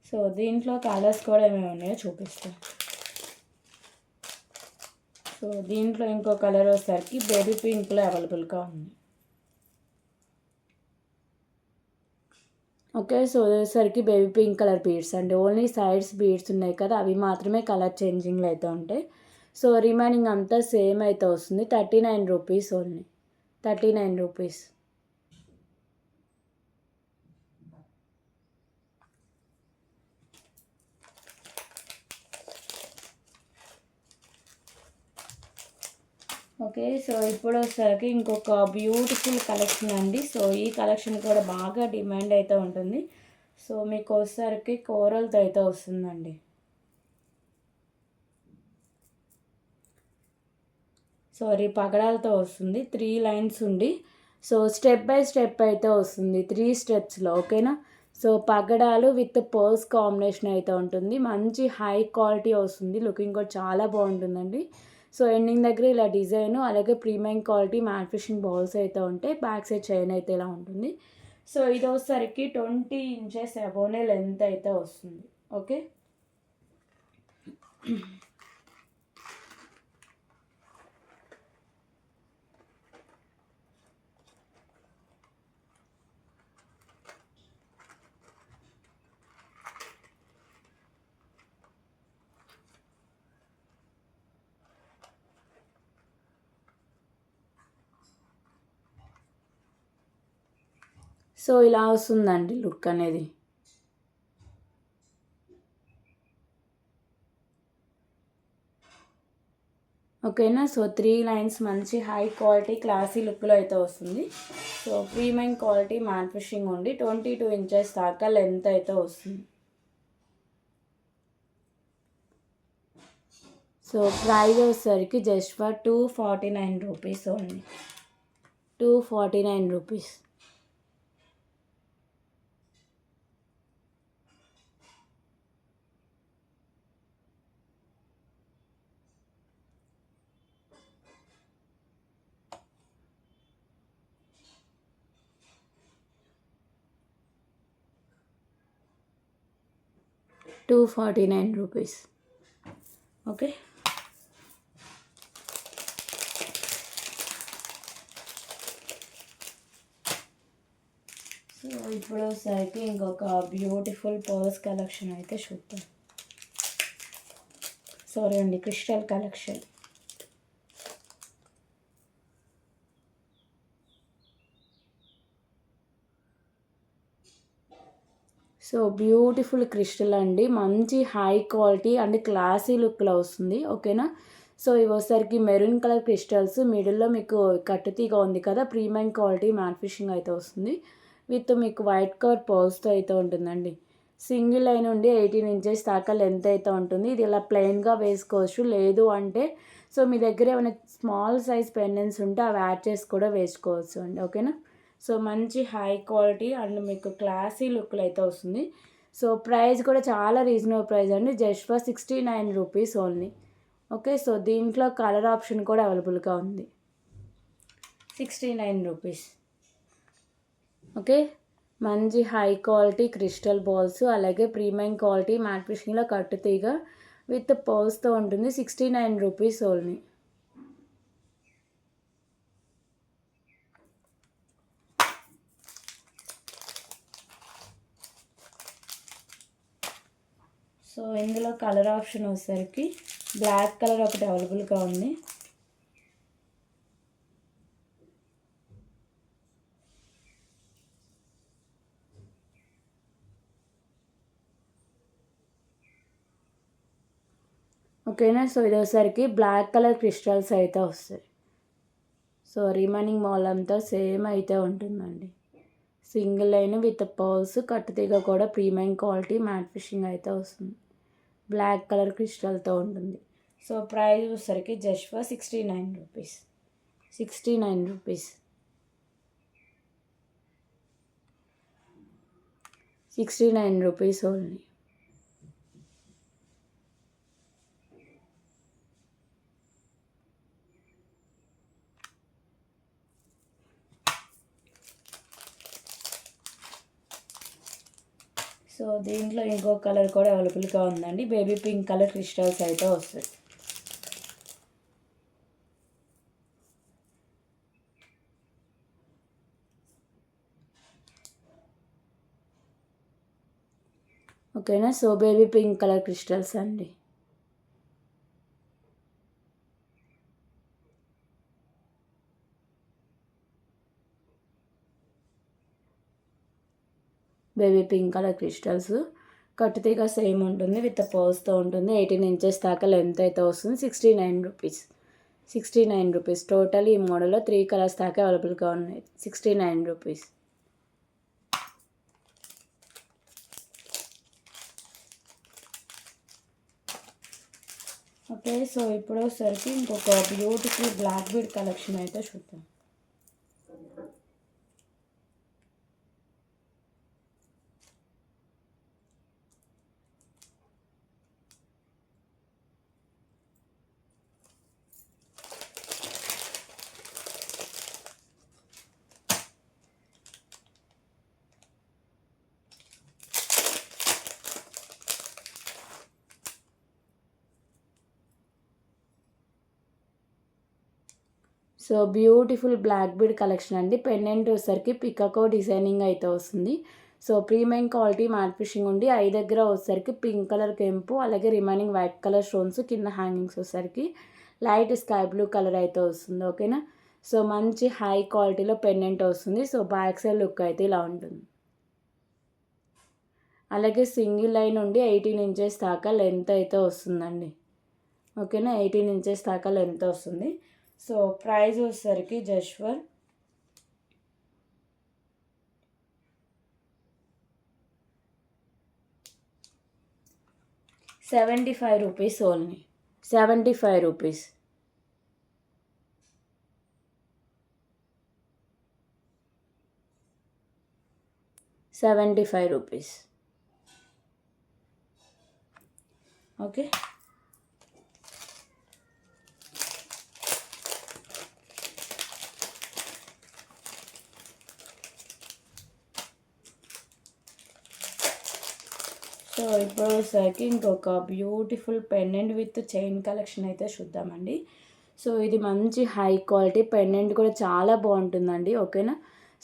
So దీంట్లో కలర్స్ కూడా ఏమేమి ఉన్నాయో చూపిస్తాను. సో దీంట్లో ఇంకో కలర్ వచ్చేసరికి బేబీ పింక్లో అవైలబుల్గా ఉంది. ఓకే, సో వచ్చేసరికి బేబీ పింక్ కలర్ బీడ్స్ అండి. ఓన్లీ సైడ్స్ బీడ్స్ ఉన్నాయి కదా, అవి మాత్రమే కలర్ చేంజింగ్లో అయితే ఉంటాయి. సో రిమైనింగ్ అంతా సేమ్ అయితే వస్తుంది. 39 rupees only, 39 rupees. Okay, so ఇప్పుడు వచ్చేసరికి ఇంకొక బ్యూటిఫుల్ కలెక్షన్ అండి. సో ఈ కలెక్షన్ కూడా బాగా డిమాండ్ అయితే ఉంటుంది. సో మీకు వచ్చేసరికి కోరల్తో అయితే వస్తుందండి. సారీ, పగడాలతో వస్తుంది. 3 లైన్స్ ఉండి, సో స్టెప్ బై స్టెప్ అయితే వస్తుంది 3 స్టెప్స్లో. ఓకేనా, సో పగడాలు విత్ పర్ల్స్ కాంబినేషన్ అయితే ఉంటుంది. మంచి హై క్వాలిటీ వస్తుంది. లుకింగ్ కూడా చాలా బాగుంటుందండి. సో ఎండింగ్ దగ్గర ఇలా డిజైన్, అలాగే premium quality mat fishing balls అయితే ఉంటాయి. బ్యాక్ సైడ్ చైన్ అయితే ఇలా ఉంటుంది. సో ఇది వచ్చేసరికి 20 ఇంచెస్ అబోనే లెంత్ అయితే వస్తుంది. ఓకే, సో ఇలా వస్తుందండి లుక్ అనేది. ఓకేనా, సో 3 లైన్స్ మంచి హై క్వాలిటీ క్లాసీ లుక్లో అయితే వస్తుంది. So premium quality mat fishing ఉండి 22 ఇంచెస్ దాకా లెంత్ అయితే వస్తుంది. సో ప్రైస్ వచ్చేసరికి just for 249 rupees only, 249 rupees. ₹249. Okay, so ఇప్పుడు వచ్చేసరికి ఇంకొక బ్యూటిఫుల్ పర్స్ కలెక్షన్ అయితే చూద్దాం. సారీ అండి, crystal collection. So beautiful crystal అండి, మంచి హై క్వాలిటీ అండ్ క్లాసీ లుక్లో వస్తుంది. ఓకేనా. సో ఇవి వచ్చేసరికి మెరూన్ కలర్ క్రిస్టల్స్, మిడిల్లో మీకు కట్టుతీగా ఉంది కదా, ప్రీమియం క్వాలిటీ మ్యాట్ ఫినిషింగ్ అయితే వస్తుంది. విత్ మీకు వైట్ కలర్ పర్ల్స్తో అయితే ఉంటుందండి. సింగిల్ లైన్ నుండి 18 ఇంచెస్ దాకా లెంత్ అయితే ఉంటుంది. ఇది ఇలా ప్లెయిన్గా వేసుకోవచ్చు, లేదు అంటే సో మీ దగ్గర ఏమైనా స్మాల్ సైజ్ పెండెంట్స్ ఉంటే అవి యాడ్ చేసి కూడా వేసుకోవచ్చు అండి. ఓకేనా. సో మంచి హై క్వాలిటీ అండ్ మీకు క్లాసీ లుక్లో అయితే వస్తుంది. సో ప్రైస్ కూడా చాలా రీజనబుల్ ప్రైస్ అండి, just for 69 rupees only. Okay. So దీంట్లో కలర్ ఆప్షన్ కూడా అవైలబుల్గా ఉంది. 69 రూపీస్. ఓకే. మంచి హై క్వాలిటీ క్రిస్టల్ బాల్స్, అలాగే ప్రీమియం క్వాలిటీ మ్యాట్ ఫినిషింగ్లో కట్టుతీగ విత్ పర్ల్స్తో ఉంటుంది. 69 రూపీస్ ఓన్లీ. సో ఇందులో కలర్ ఆప్షన్ వచ్చేసరికి బ్లాక్ కలర్ ఒకటి అవైలబుల్గా ఉంది. ఓకేనా. సో ఇది వచ్చేసరికి బ్లాక్ కలర్ క్రిస్టల్స్ అయితే వస్తాయి. సో రిమైనింగ్ మాల్ అంతా సేమ్ అయితే ఉంటుందండి. సింగిల్ లైన్ విత్ పర్ల్స్, కట్టుతీగ కూడా ప్రీమియం క్వాలిటీ మ్యాట్ ఫినిషింగ్ అయితే వస్తుంది. బ్లాక్ కలర్ క్రిస్టల్తో ఉంటుంది. సో ప్రైస్ వచ్చేసరికి just for 69 rupees. 69 rupees. 69 rupees only. So దీంట్లో ఇంకో కలర్ కూడా అవైలబుల్గా ఉందండి, బేబీ పింక్ కలర్ క్రిస్టల్స్ అయితే వస్తాయి. ఓకేనా. So baby pink colour crystals అండి. బేబీ పింక్ కలర్ క్రిస్టల్స్, కట్టుతీగా సేమ్ ఉంటుంది విత్ పర్ల్స్తో ఉంటుంది. 18 ఇంచెస్ దాకా లెంత్ అయితే వస్తుంది. 69 రూపీస్. 69 రూపీస్. టోటల్ ఈ మోడల్లో 3 కలర్స్ దాకా అవైలబుల్గా ఉన్నాయి. 69 రూపీస్. ఓకే. సో ఇప్పుడు వచ్చేసరికి ఇంకొక బ్యూటిఫుల్ బ్లాక్ బీడ్ కలెక్షన్ అయితే చూద్దాం. So beautiful black bead collection అండి. పెండెంట్ వచ్చేసరికి పికాకో డిజైనింగ్ అయితే వస్తుంది. So premium quality matt finishing ఉండి ఐ దగ్గర వచ్చేసరికి పింక్ కలర్ కెంపు, అలాగే రిమైనింగ్ వైట్ కలర్ స్టోన్స్, కింద హ్యాంగింగ్స్ వచ్చేసరికి లైట్ స్కై బ్లూ కలర్ అయితే వస్తుంది. ఓకేనా. సో మంచి హై క్వాలిటీలో పెండెంట్ వస్తుంది. సో బ్యాక్ సైడ్ లుక్ అయితే ఇలా ఉంటుంది. అలాగే సింగిల్ లైన్ నుండి 18 ఇంచెస్ దాకా లెంత్ అయితే వస్తుందండి. ఓకేనా. 18 ఇంచెస్ దాకా లెంత్ వస్తుంది. సో ప్రైస్ వచ్చేసరికి just for 75 rupees only. 75 rupees. 75 rupees. Okay. So ఇప్పుడు వచ్చేసరికి ఇంకొక beautiful pendant with chain collection అయితే చూద్దామండి. సో ఇది మంచి హై క్వాలిటీ పెండెంట్ కూడా చాలా బాగుంటుందండి. ఓకేనా.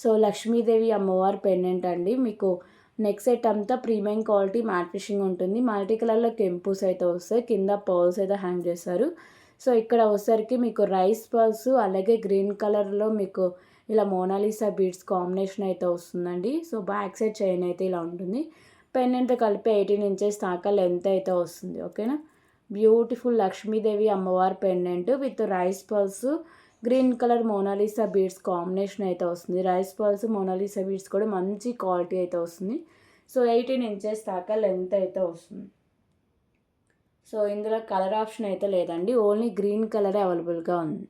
సో లక్ష్మీదేవి అమ్మవారి పెండెంట్ అండి. మీకు నెక్ సెట్ అంతా ప్రీమియం క్వాలిటీ మ్యాట్ ఫినిషింగ్ ఉంటుంది. మల్టీ కలర్లో కెంపుస్ అయితే వస్తాయి, కింద పర్ల్స్ అయితే హ్యాంగ్ చేస్తారు. సో ఇక్కడ వచ్చేసరికి మీకు రైస్ పర్ల్స్, అలాగే గ్రీన్ కలర్లో మీకు ఇలా మోనాలిసా బీడ్స్ కాంబినేషన్ అయితే వస్తుందండి. సో బ్యాక్ సైడ్ చైన్ అయితే ఇలా ఉంటుంది. పెండెంట్తో కలిపి 18 ఇంచెస్ దాకా లెంత్ అయితే వస్తుంది. ఓకేనా. బ్యూటిఫుల్ లక్ష్మీదేవి అమ్మవారి pendant with rice pearls, green colour Monalisa beads combination అయితే వస్తుంది. రైస్ పర్ల్స్, మోనాలిసా బీడ్స్ కూడా మంచి క్వాలిటీ అయితే వస్తుంది. సో 18 ఇంచెస్ దాకా లెంత్ అయితే వస్తుంది. సో ఇందులో కలర్ ఆప్షన్ అయితే లేదండి, ఓన్లీ గ్రీన్ కలరే అవైలబుల్గా ఉంది.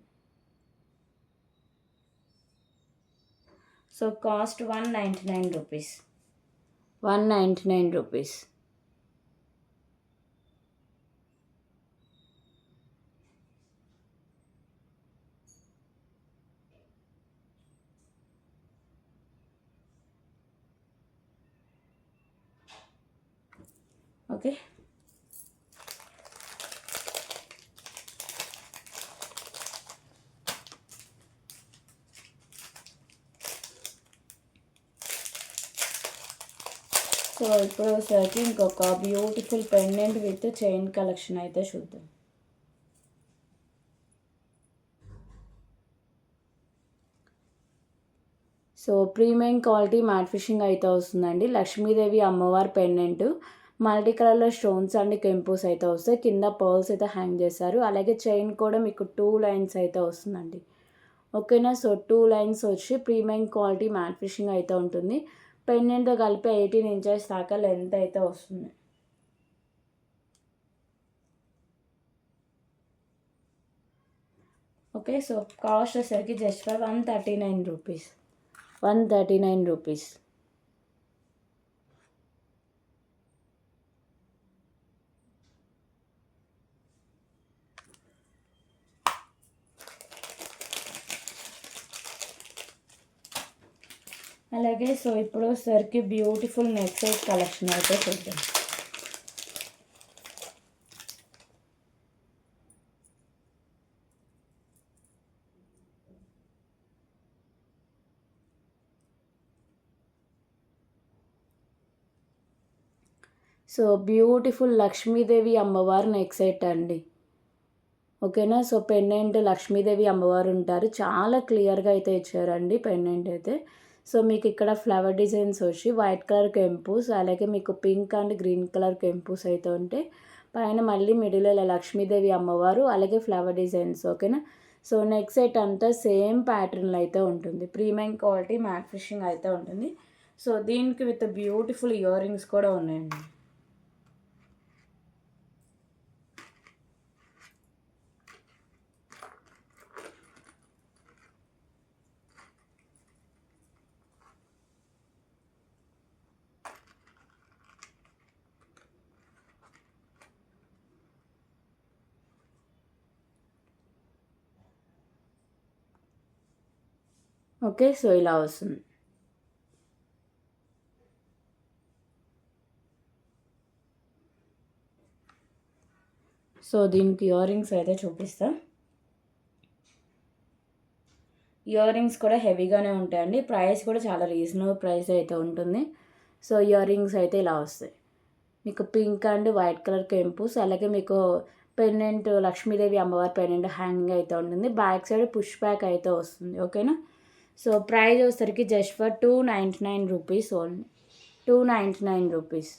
So cost 199 rupees. 199 rupees. Okay. So ఇప్పుడు వచ్చేసరికి ఇంకొక beautiful pendant with chain collection అయితే చూద్దాం. So premium quality mat finishing అయితే వస్తుందండి. లక్ష్మీదేవి అమ్మవారి పెండెంట్ మల్టీ కలర్లో స్టోన్స్ అండ్ కెంపుస్ అయితే వస్తాయి. కింద పర్ల్స్ అయితే హ్యాంగ్ చేశారు. అలాగే చైన్ కూడా మీకు 2 లైన్స్ అయితే వస్తుందండి. ఓకేనా. సో 2 లైన్స్ వచ్చి ప్రీమియం క్వాలిటీ మ్యాట్ ఫిషింగ్ అయితే ఉంటుంది. పెండెంట్తో కలిపి 18 ఇంచెస్ దాకా లెంత్ అయితే వస్తుంది. ఓకే. సో కాస్ట్ వచ్చేసరికి జస్ట్ ఫర్ 139 రూపీస్. 139 రూపీస్. అలాగే సో ఇప్పుడు సరికి బ్యూటిఫుల్ నెక్ సెట్ కలెక్షన్ అయితే చూద్దాం. సో బ్యూటిఫుల్ లక్ష్మీదేవి అమ్మవారు నెక్ సెట్ అండి. ఓకేనా. సో పెండెంట్ లక్ష్మీదేవి అమ్మవారు ఉంటారు. చాలా క్లియర్గా అయితే ఇచ్చారండి పెండెంట్ అయితే. సో మీకు ఇక్కడ ఫ్లవర్ డిజైన్స్ వచ్చి వైట్ కలర్ కెంపుస్, అలాగే మీకు పింక్ అండ్ గ్రీన్ కలర్ కెంపుస్ అయితే ఉంటే పైన మళ్ళీ మిడిల్లో లక్ష్మీదేవి అమ్మవారు, అలాగే ఫ్లవర్ డిజైన్స్. ఓకేనా. సో నెక్ సెట్ అంతా సేమ్ ప్యాటర్న్లో అయితే ఉంటుంది. ప్రీమియం క్వాలిటీ మ్యాట్ ఫిషింగ్ అయితే ఉంటుంది. సో దీనికి విత్ బ్యూటిఫుల్ ఇయర్ రింగ్స్ కూడా ఉన్నాయండి. ఓకే. సో ఇలా వస్తుంది. సో దీనికి ఇయర్ రింగ్స్ అయితే చూపిస్తా. ఇయర్ రింగ్స్ కూడా హెవీగానే ఉంటాయండి. ప్రైస్ కూడా చాలా రీజనబుల్ ప్రైస్ అయితే ఉంటుంది. సో ఇయర్ రింగ్స్ అయితే ఇలా వస్తాయి. మీకు పింక్ అండ్ వైట్ కలర్ కెంపుస్, అలాగే మీకు పెండెంట్ లక్ష్మీదేవి అమ్మవారి పెండెంట్ హ్యాంగింగ్ అయితే ఉంటుంది. బ్యాక్ సైడ్ పుష్ బ్యాక్ అయితే వస్తుంది. ఓకేనా. సో ప్రైస్ వచ్చేసరికి just for 299 rupees only. 299 rupees.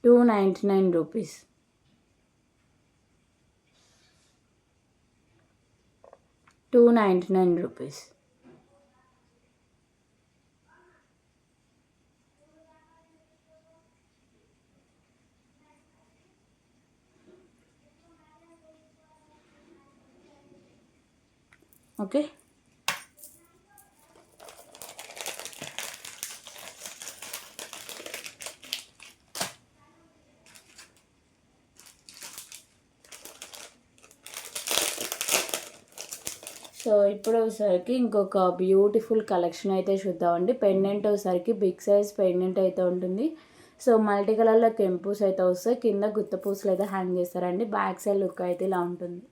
$299 rupees. $299 rupees. Okay. So ఇప్పుడు వచ్చేసరికి ఇంకొక బ్యూటిఫుల్ కలెక్షన్ అయితే చూద్దామండి. పెండెంట్ వచ్చేసరికి బిగ్ సైజ్ పెండెంట్ అయితే ఉంటుంది. సో మల్టీ కలర్లో కెంపుస్ అయితే వస్తాయి. కింద గుత్త పూసలు అయితే హ్యాంగ్ చేస్తారండి. బ్యాక్ సైడ్ లుక్ అయితే ఇలా ఉంటుంది.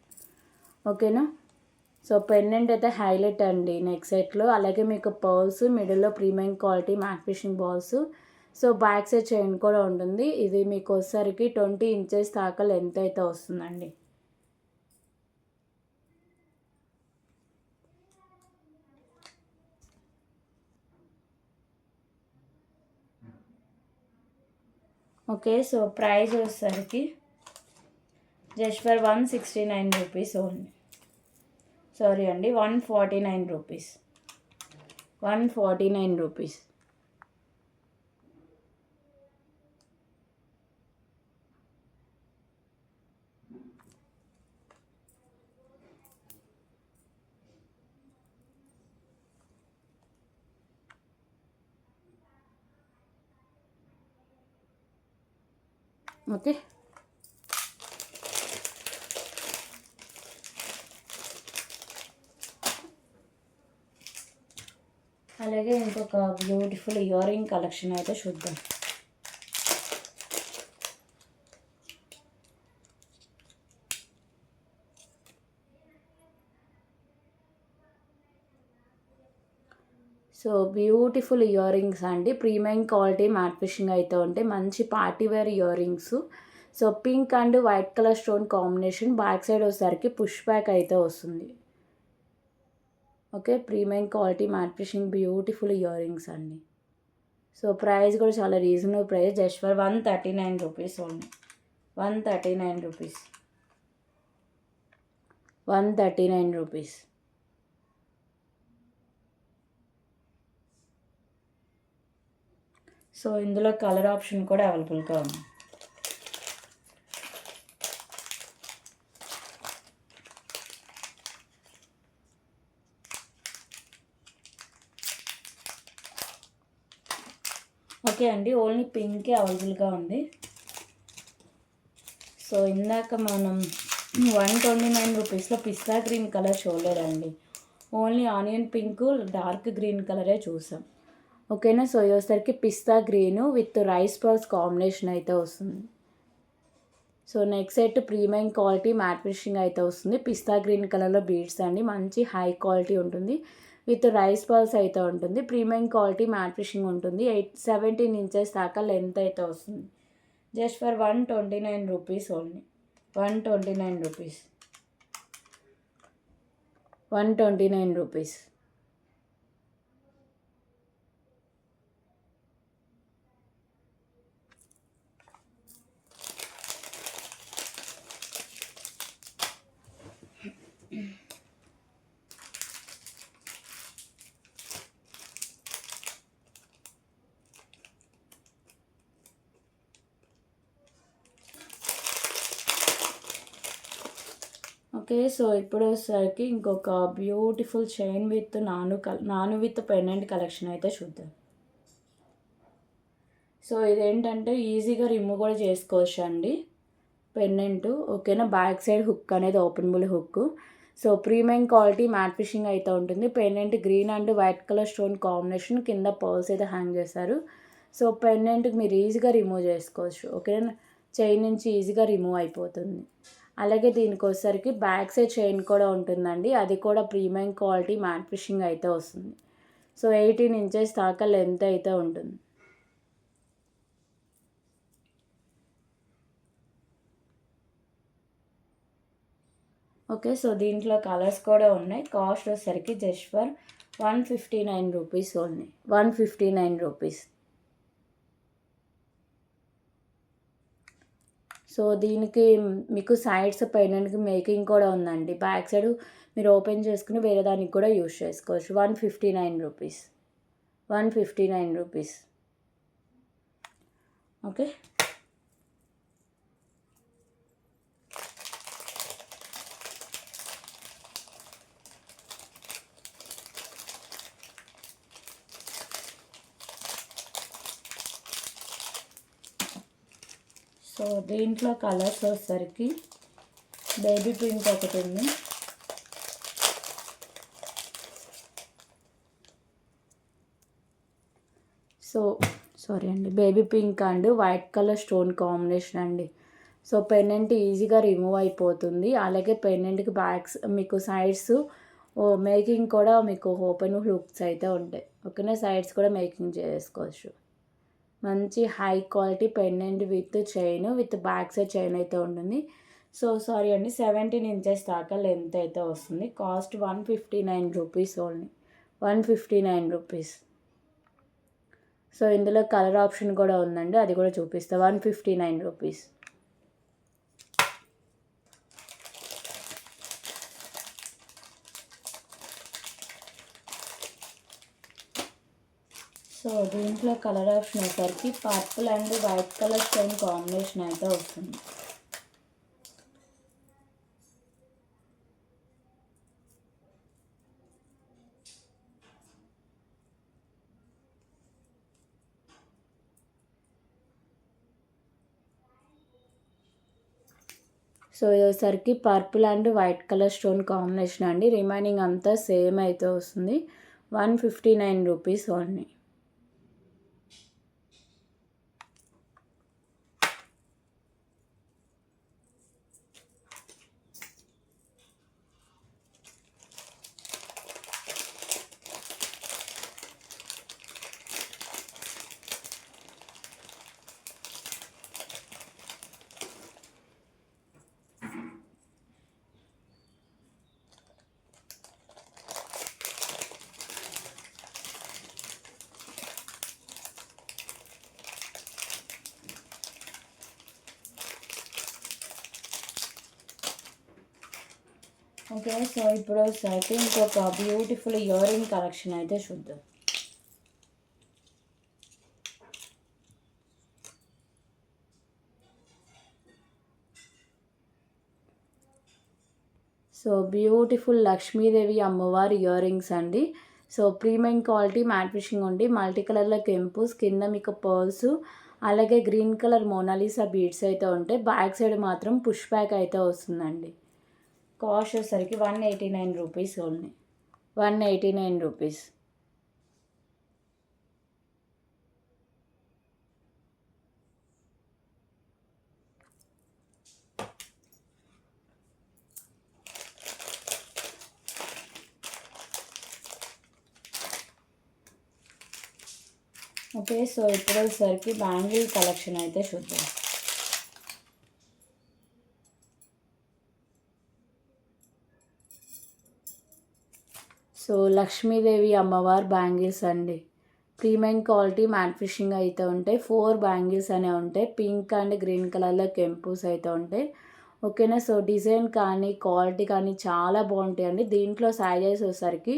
ఓకేనా. సో పెండెంట్ అయితే హైలైట్ అండి నెక్ సెట్లో. అలాగే మీకు పర్ల్స్, మిడిల్లో premium quality mat fishing balls. So back side chain కూడా ఉంటుంది. ఇది మీకు వచ్చేసరికి 20 ఇంచెస్ దాకా లెంత్ అయితే వస్తుందండి. ఓకే, సో ప్రైస్ వచ్చేసరికి just for 169 rupees only. Sorry అండి, 149 రూపీస్. 149 రూపీస్. ఓకే, అలాగే ఇంకొక బ్యూటిఫుల్ ఇయర్ రింగ్ కలెక్షన్ అయితే చూద్దాం. సో బ్యూటిఫుల్ ఇయర్ రింగ్స్ అండి, ప్రీమియం క్వాలిటీ మ్యాట్ ఫిషింగ్ అయితే ఉంటాయి. మంచి party wear earrings. So pink and white colour stone combination. Back side వచ్చేసరికి పుష్ బ్యాక్ అయితే వస్తుంది. Okay, premium quality mat finishing beautiful ear rings అండి. సో ప్రైస్ కూడా చాలా reasonable price, just for 139 rupees only. 139 rupees. 139 rupees. So ఇందులో colour option కూడా అవైలబుల్గా ఉంది. ఓకే అండి, ఓన్లీ పింకే అవైలబుల్గా ఉంది. సో ఇందాక మనం 129 రూపీస్లో పిస్తా గ్రీన్ కలర్ చూడలేదండి, only onion pink dark green కలరే చూసాం. ఓకేనా, సో వచ్చేసరికి pista green with rice pearls combination అయితే వస్తుంది. So next set premium quality mat finishing అయితే వస్తుంది. పిస్తా గ్రీన్ కలర్లో బీడ్స్ అండి, మంచి హై క్వాలిటీ ఉంటుంది. విత్ రైస్ పర్ల్స్ అయితే ఉంటుంది. ప్రీమియం క్వాలిటీ మ్యాట్ ఫిషింగ్ ఉంటుంది. 17 ఇంచెస్ దాకా లెంత్ అయితే వస్తుంది. Just for 129 rupees only. 129 rupees. 129 rupees. Okay, so ఇప్పుడు వచ్చేసరికి ఇంకొక బ్యూటిఫుల్ చైన్ విత్ నాను విత్ పెండెంట్ కలెక్షన్ అయితే చూద్దాం. సో ఇదేంటంటే ఈజీగా రిమూవ్ కూడా చేసుకోవచ్చు అండి పెండెంట్. ఓకేనా, బ్యాక్ సైడ్ హుక్ అనేది openable hook. So premium quality mat finishing అయితే ఉంటుంది. Pendant green and white colour stone combination, కింద పర్ల్స్ అయితే హ్యాంగ్ చేశారు. సో పెండెంట్ మీరు ఈజీగా రిమూవ్ చేసుకోవచ్చు. ఓకేనా, చైన్ నుంచి ఈజీగా రిమూవ్ అయిపోతుంది. అలాగే దీనికి వచ్చేసరికి బ్యాక్ సైడ్ చైన్ కూడా ఉంటుందండి, అది కూడా ప్రీమియం క్వాలిటీ మ్యాట్ ఫిషింగ్ అయితే వస్తుంది. సో 18 ఇంచెస్ దాకా లెంత్ అయితే ఉంటుంది. ఓకే, సో దీంట్లో కలర్స్ కూడా ఉన్నాయి. కాస్ట్ వచ్చేసరికి just for 159 rupees only. 159 rupees. So దీనికి మీకు సైడ్స్ పెండెంట్కి మేకింగ్ కూడా ఉందండి. బ్యాక్ సైడ్ మీరు ఓపెన్ చేసుకుని వేరే దానికి కూడా యూస్ చేసుకోవచ్చు. 159 రూపీస్. 159 రూపీస్. ఓకే, సో దీంట్లో కలర్స్ వచ్చేసరికి బేబీ పింక్ ఒకటి ఉంది. సో సారీ అండి, baby pink and white colour stone combination అండి. సో పెండెంట్ ఈజీగా రిమూవ్ అయిపోతుంది. అలాగే పెండెంట్కి బ్యాక్స్ మీకు సైడ్స్ మేకింగ్ కూడా మీకు ఓపెన్ హుక్స్ అయితే ఉంటాయి. ఓకేనా, సైడ్స్ కూడా మేకింగ్ చేసుకోవచ్చు. మంచి high quality pendant with chain, with back side chain అయితే ఉంటుంది. సో సారీ అండి, 17 ఇంచెస్ దాకా లెంత్ అయితే వస్తుంది. Cost 159 rupees only, 159 rupees. So ఇందులో కలర్ ఆప్షన్ కూడా ఉందండి, అది కూడా చూపిస్తా. 159 రూపీస్. సో దీంట్లో కలర్ ఆప్షన్ వచ్చేసరికి purple and white colour stone combination అయితే వస్తుంది. సో ఇది వచ్చేసరికి purple and white colour stone combination అండి. రిమైనింగ్ అంతా సేమ్ అయితే వస్తుంది. 159 రూపీస్ ఓన్లీ. ఓకే, సో ఇప్పుడు వచ్చేసరికి ఇంకొక బ్యూటిఫుల్ ఇయర్ రింగ్ కలెక్షన్ అయితే చూద్దాం. సో బ్యూటిఫుల్ లక్ష్మీదేవి అమ్మవారి ఇయర్ రింగ్స్ అండి. So premium quality matt finishing ఉండి మల్టీ కలర్లో కెంపుస్, కింద మీకు పర్ల్స్, అలాగే గ్రీన్ కలర్ మోనాలిసా బీడ్స్ అయితే ఉంటాయి. బ్యాక్ సైడ్ మాత్రం పుష్ బ్యాక్ అయితే వస్తుందండి. కాస్ట్ వచ్చేసరికి 189 rupees only, 189 rupees. Okay, so ఇప్పుడు వచ్చేసరికి బ్యాంగిల్ కలెక్షన్ అయితే చూద్దాం. సో లక్ష్మీదేవి అమ్మవారి బ్యాంగిల్స్ అండి. ప్రీమియం క్వాలిటీ మ్యాట్ ఫినిషింగ్ అయితే ఉంటాయి. 4 బ్యాంగిల్స్ అనేవి ఉంటాయి. పింక్ అండ్ గ్రీన్ కలర్లో కెంపుస్ అయితే ఉంటాయి. ఓకేనా, సో డిజైన్ కానీ క్వాలిటీ కానీ చాలా బాగుంటాయండి. దీంట్లో సైజెస్ వచ్చేసరికి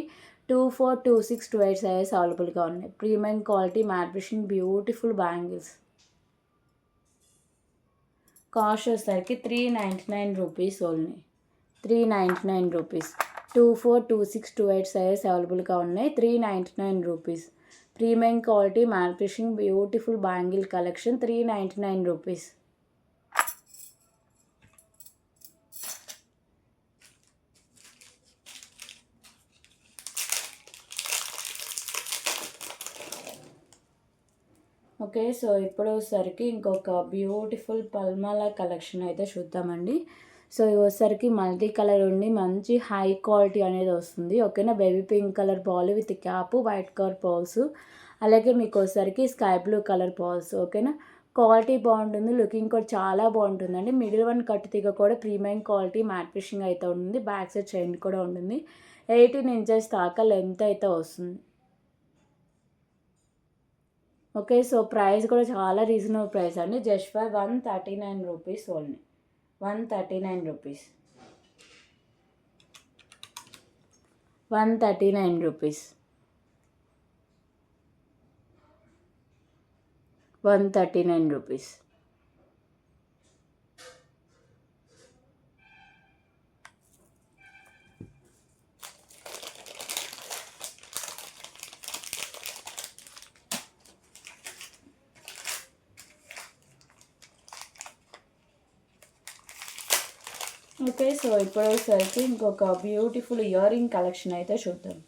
24, 26, 28 సైజెస్ అవైలబుల్గా ఉన్నాయి. Premium quality matt finishing beautiful bangles. Cost వచ్చేసరికి 399 రూపీస్ ఓన్లీ, 399 రూపీస్. 24, 26, 28 సైజెస్ అవైలబుల్గా ఉన్నాయి. 399 rupees. Premium quality matt finishing beautiful bangle collection, 399 rupees. Okay, so ఇప్పుడు వచ్చేసరికి ఇంకొక బ్యూటిఫుల్ పల్మాల కలెక్షన్ అయితే చూద్దామండి. సో ఇది వచ్చేసరికి మల్టీ కలర్ ఉండి మంచి హై క్వాలిటీ అనేది వస్తుంది. ఓకేనా, baby pink colour ball with cap, white colour pearls, అలాగే మీకు వచ్చేసరికి స్కై బ్లూ కలర్ పాల్స్. ఓకేనా, క్వాలిటీ బాగుంటుంది, లుకింగ్ కూడా చాలా బాగుంటుందండి. మిడిల్ వన్ కట్ తీగ కూడా ప్రీమియం క్వాలిటీ మ్యాట్ ఫినిషింగ్ అయితే ఉంటుంది. బ్యాక్ సైడ్ చైన్ కూడా ఉంటుంది. 18 ఇంచెస్ దాకా లెంత్ అయితే వస్తుంది. ఓకే, సో ప్రైస్ కూడా చాలా రీజనబుల్ ప్రైస్ అండి. Just for 139 rupees only, 139 rupees, 139 rupees, 139 rupees. Okay, so ఇప్పుడు వచ్చేసరికి ఇంకొక బ్యూటిఫుల్ ఇయర్ రింగ్ కలెక్షన్ అయితే చూద్దాం.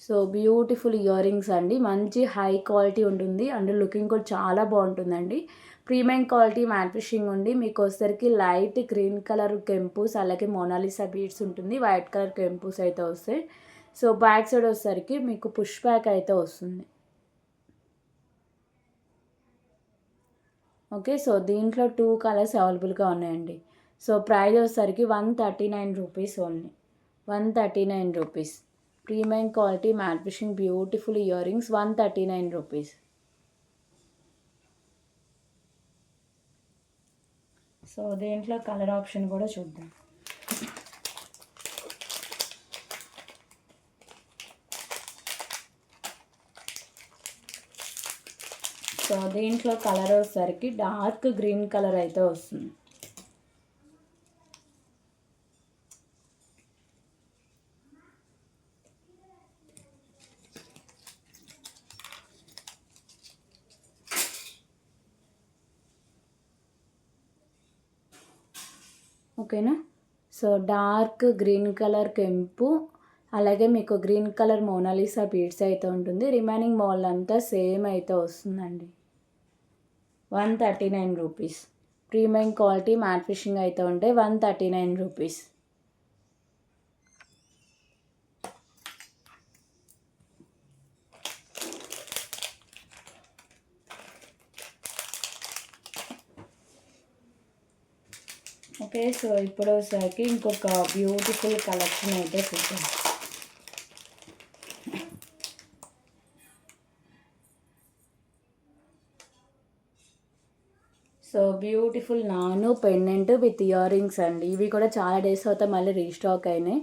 సో బ్యూటిఫుల్ ఇయర్ రింగ్స్ అండి, మంచి హై క్వాలిటీ ఉంటుంది అండ్ లుకింగ్ కూడా చాలా బాగుంటుందండి. ప్రీమియం క్వాలిటీ మ్యాట్ ఫినిషింగ్ ఉండి మీకు వచ్చేసరికి లైట్ గ్రీన్ కలర్ కెంపుస్, అలాగే మోనాలిసా బీడ్స్ ఉంటుంది, వైట్ కలర్ కెంపుస్ అయితే వస్తాయి. సో బ్యాక్ సైడ్ వచ్చేసరికి మీకు పుష్ బ్యాక్ అయితే వస్తుంది. ఓకే, సో దీంట్లో 2 కలర్స్ అవైలబుల్గా ఉన్నాయండి. సో ప్రైస్ వచ్చేసరికి 139 rupees only, 139 rupees. Premium quality matt finishing beautiful ear rings, 139 rupees. So దీంట్లో కలర్ ఆప్షన్ కూడా చూద్దాం. సో దీంట్లో కలర్ వచ్చేసరికి డార్క్ గ్రీన్ కలర్ అయితే వస్తుంది. ఓకేనా, సో డార్క్ గ్రీన్ కలర్ కెంపు, అలాగే మీకు గ్రీన్ కలర్ మోనాలిసా బీడ్స్ అయితే ఉంటుంది. రిమైనింగ్ మోడల్ అంతా సేమ్ అయితే వస్తుందండి. 139 rupees. Premium quality matt finishing అయితే ఉంటాయి, 139 రూపీస్. ఓకే, సో ఇప్పుడు వచ్చేసరికి ఇంకొక బ్యూటిఫుల్ కలెక్షన్ అయితే చూద్దాం. సో బ్యూటిఫుల్ నాను పెండెంట్ విత్ ఇయర్ రింగ్స్ అండి. ఇవి కూడా చాలా డేస్ అవుతా మళ్ళీ రీస్టాక్ అయినాయి.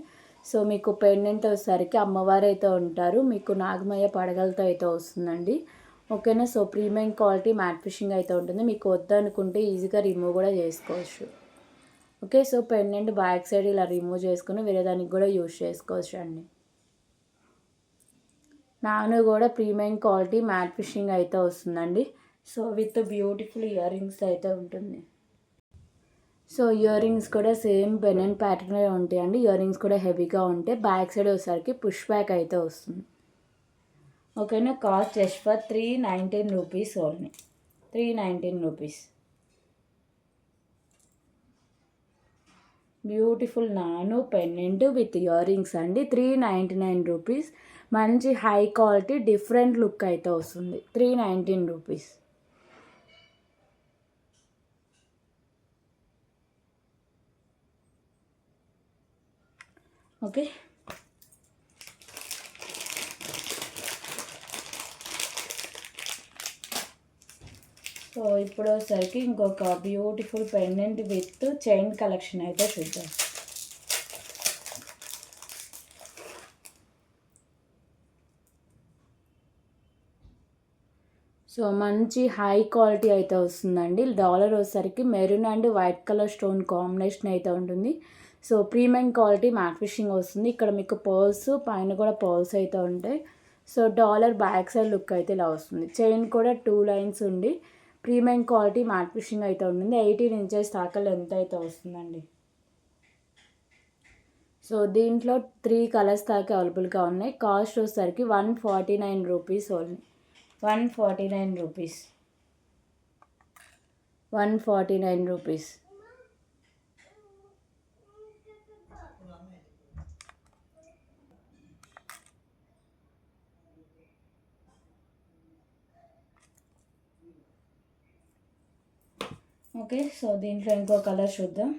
సో మీకు పెండెంట్ వచ్చేసరికి అమ్మవారు అయితే ఉంటారు, మీకు నాగమయ్య పడగలతో అయితే వస్తుందండి. ఓకేనా, so premium quality matt finishing అయితే ఉంటుంది. మీకు వద్దనుకుంటే ఈజీగా రిమూవ్ కూడా చేసుకోవచ్చు. Okay, so pendant back side ఇలా రిమూవ్ చేసుకుని వేరే దానికి కూడా యూజ్ చేసుకోవచ్చు అండి. నాను కూడా ప్రీమియం క్వాలిటీ మ్యాట్ ఫినిషింగ్ అయితే వస్తుందండి. So with beautiful ear rings అయితే ఉంటుంది. సో ఇయర్ రింగ్స్ కూడా సేమ్ పెండెంట్ ప్యాటర్న్లో ఉంటాయండి. ఇయర్ రింగ్స్ కూడా హెవీగా ఉంటాయి. బ్యాక్ సైడ్ వచ్చేసరికి పుష్ బ్యాక్ అయితే వస్తుంది. ఓకేనా, cost just for 319 rupees only, 319 rupees. Beautiful నాను పెండెంట్ విత్ ఇయర్ రింగ్స్ అండి, 399 రూపీస్. మంచి హై క్వాలిటీ డిఫరెంట్ లుక్ అయితే వస్తుంది, 319 రూపీస్. ఓకే, సో ఇప్పుడు వచ్చేసరికి ఇంకొక beautiful pendant with chain collection అయితే చూద్దాం. సో మంచి హై క్వాలిటీ అయితే వస్తుందండి. డాలర్ వచ్చేసరికి maroon and white colour stone combination అయితే ఉంటుంది. So premium quality matt finishing వస్తుంది. ఇక్కడ మీకు పర్ల్స్ పైన కూడా పర్ల్స్ అయితే ఉంటాయి. So dollar back side look అయితే ఇలా వస్తుంది. చైన్ కూడా 2 లైన్స్ ఉండి ప్రీమియం క్వాలిటీ మ్యాట్ ఫినిషింగ్ అయితే ఉంటుంది. 18 ఇంచెస్ దాకా లెంత్ అయితే వస్తుందండి. సో దీంట్లో 3 కలర్స్ దాకా అవైలబుల్గా ఉన్నాయి. కాస్ట్ వచ్చేసరికి 149 rupees only, 149 rupees, 149 rupees. Okay, so దీంట్లో ఇంకో కలర్ చూద్దాం.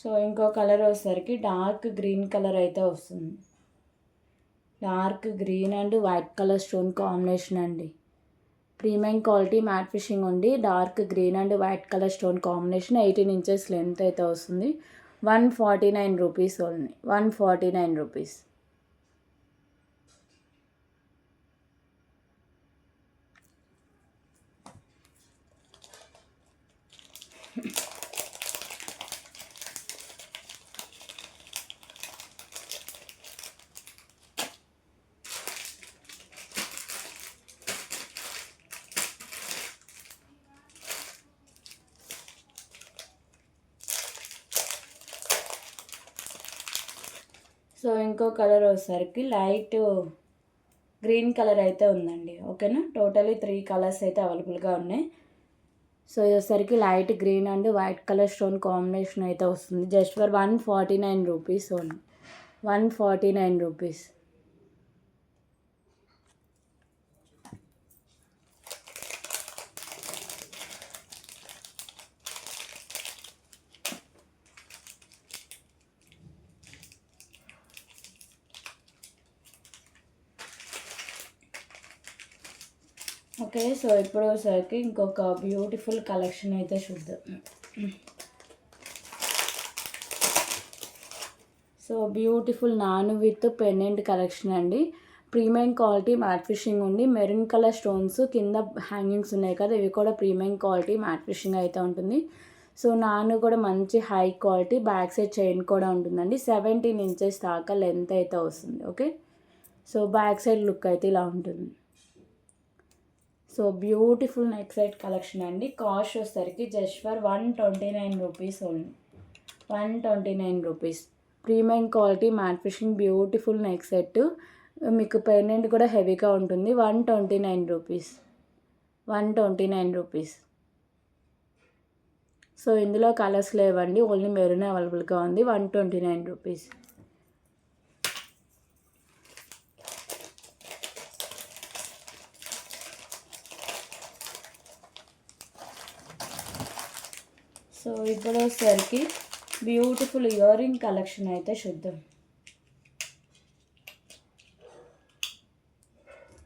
సో ఇంకో కలర్ వచ్చేసరికి డార్క్ గ్రీన్ కలర్ అయితే వస్తుంది. Dark green and white colour stone combination అండి. ప్రీమియం క్వాలిటీ మ్యాట్ ఫినిషింగ్ ఉండి dark green and white colour stone combination, 18 inches length అయితే వస్తుంది. 149 రూపీస్ ఓన్లీ, 149 రూపీస్. సో ఇంకో కలర్ వచ్చేసరికి లైట్ గ్రీన్ కలర్ అయితే ఉందండి. ఓకేనా, టోటలీ 3 కలర్స్ అయితే అవైలబుల్గా ఉన్నాయి. సో ఇది వచ్చేసరికి light green and white colour stone combination అయితే వస్తుంది. Just for 149 rupees only, 149 rupees. Okay, so ఇప్పుడు వచ్చేసరికి ఇంకొక బ్యూటిఫుల్ కలెక్షన్ అయితే చూద్దాం. సో బ్యూటిఫుల్ నాను విత్ పెండెంట్ కలెక్షన్ అండి. ప్రీమియం క్వాలిటీ మ్యాట్ ఫిషింగ్ ఉంది. మెరూన్ కలర్ స్టోన్స్ కింద హ్యాంగింగ్స్ ఉన్నాయి కదా, ఇవి కూడా ప్రీమియం క్వాలిటీ మ్యాట్ ఫిషింగ్ అయితే ఉంటుంది. సో నాను కూడా మంచి high quality, back side chain కూడా ఉంటుందండి. 17 ఇంచెస్ దాకా లెంత్ అయితే వస్తుంది. Okay, so back side look అయితే ఇలా ఉంటుంది. So beautiful neck set collection అండి. కాస్ట్ వచ్చేసరికి just for 129 rupees only, 129 rupees. Premium quality mat finishing beautiful neck set, మీకు పెండెంట్ కూడా హెవీగా ఉంటుంది. 129 రూపీస్, 129 రూపీస్. సో ఇందులో కలర్స్ లేవండి, ఓన్లీ మెరూన్ అవైలబుల్గా ఉంది. 129 రూపీస్. సో ఇప్పుడు వచ్చేసరికి బ్యూటిఫుల్ ఇయర్ రింగ్ కలెక్షన్ అయితే చూద్దాం.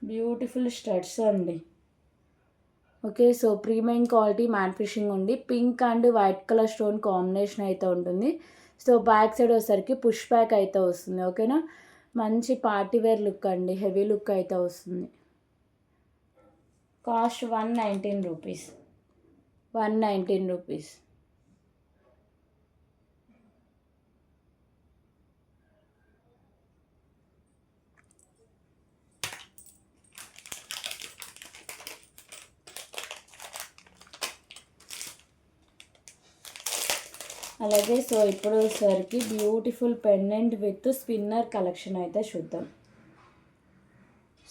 బ్యూటిఫుల్ స్టడ్స్ అండి. Okay, so premium quality mat finishing ఉంది. Pink and white colour stone combination అయితే ఉంటుంది. సో బ్యాక్ సైడ్ వచ్చేసరికి పుష్ బ్యాక్ అయితే వస్తుంది. ఓకేనా, మంచి పార్టీ వేర్ లుక్ అండి, హెవీ లుక్ అయితే వస్తుంది. Cost 119 rupees, 119 rupees. అలాగే సో ఇప్పుడు వచ్చేసరికి beautiful pendant with spinner collection అయితే చూద్దాం.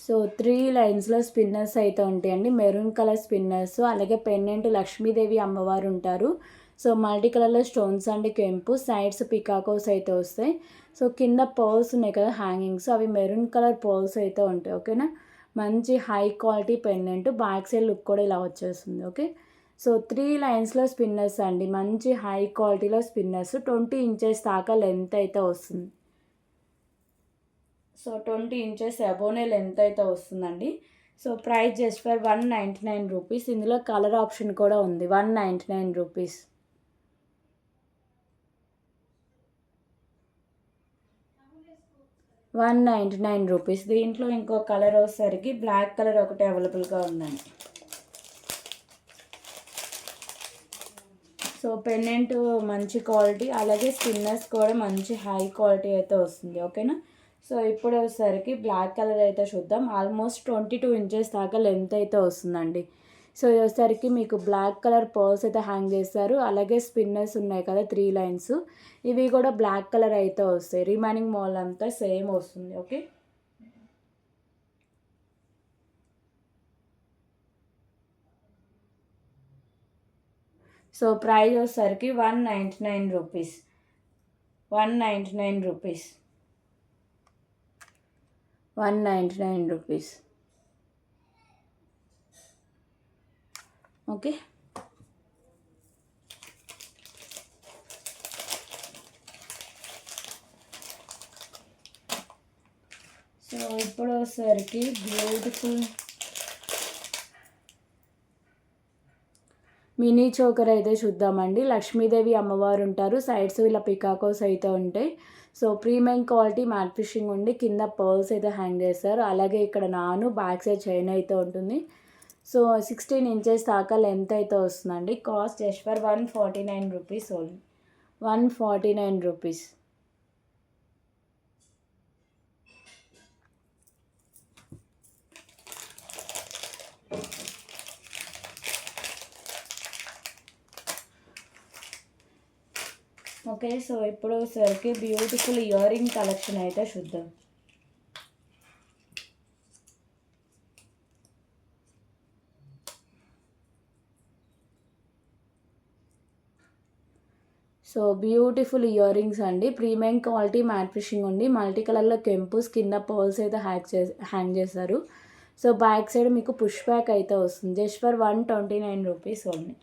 సో 3 లైన్స్లో స్పిన్నర్స్ అయితే ఉంటాయండి. మెరూన్ కలర్ స్పిన్నర్స్, అలాగే పెండెంట్ లక్ష్మీదేవి అమ్మవారు ఉంటారు. సో మల్టీ కలర్లో స్టోన్స్ అండ్ కెంపు, సైడ్స్ పికాకోస్ అయితే వస్తాయి. సో కింద పర్ల్స్ ఉన్నాయి కదా హ్యాంగింగ్స్, అవి మెరూన్ కలర్ పర్ల్స్ అయితే ఉంటాయి. ఓకేనా, మంచి high quality pendant, back side look కూడా ఇలా వచ్చేస్తుంది. ఓకే, సో 3 లైన్స్లో స్పిన్నర్స్ అండి, మంచి హై క్వాలిటీలో స్పిన్నర్స్. 20 ఇంచెస్ దాకా లెంత్ అయితే వస్తుంది. సో 20 ఇంచెస్ అబోనే లెంత్ అయితే వస్తుందండి. So price just for 199 rupees. ఇందులో కలర్ ఆప్షన్ కూడా ఉంది. 199 రూపీస్. రూపీస్. దీంట్లో ఇంకో కలర్ వచ్చేసరికి బ్లాక్ కలర్ ఒకటి అవైలబుల్గా ఉందండి. సో పెండెంట్ మంచి క్వాలిటీ, అలాగే స్పిన్నర్స్ కూడా మంచి హై క్వాలిటీ అయితే వస్తుంది. ఓకేనా, సో ఇప్పుడు వచ్చేసరికి బ్లాక్ కలర్ అయితే చూద్దాం. ఆల్మోస్ట్ 22 ఇంచెస్ దాకా లెంత్ అయితే వస్తుందండి. సో ఇది వచ్చేసరికి మీకు బ్లాక్ కలర్ పర్ల్స్ అయితే హ్యాంగ్ చేస్తారు. అలాగే స్పిన్నర్స్ ఉన్నాయి కదా 3 లైన్స్, ఇవి కూడా బ్లాక్ కలర్ అయితే వస్తాయి. రిమైనింగ్ మోల్ అంతా సేమ్ వస్తుంది. ఓకే, సో ప్రైస్ వచ్చేసరికి 199 rupees, 199 rupees, 199 rupees. Okay, so ఇప్పుడు వచ్చేసరికి బ్యూటిఫుల్ మినీ చోకర్ అయితే చూద్దామండి. లక్ష్మీదేవి అమ్మవారు ఉంటారు, సైడ్స్ ఇలా పికాకోస్ అయితే ఉంటాయి. So premium quality mat fishing ఉండి, కింద పర్ల్స్ అయితే హ్యాంగ్ చేస్తారు. అలాగే ఇక్కడ నాను బ్యాక్ సైడ్ చైన్ అయితే ఉంటుంది. సో 16 ఇంచెస్ దాకా లెంత్ అయితే వస్తుందండి. Cost just for 149 rupees only, 149 rupees. Okay, so ఇప్పుడు సరికి బ్యూటిఫుల్ ఇయర్ రింగ్ కలెక్షన్ అయితే చూద్దాం. సో బ్యూటిఫుల్ ఇయర్ రింగ్స్ అండి, ప్రీమియం క్వాలిటీ మ్యాట్ ఫిషింగ్ ఉంది. మల్టీ కలర్లో కెంపుస్ కింద పర్ల్స్ అయితే హ్యాంగ్ చేశారు. సో బ్యాక్ సైడ్ మీకు పుష్ బ్యాక్ అయితే వస్తుంది. Just for 129 rupees only,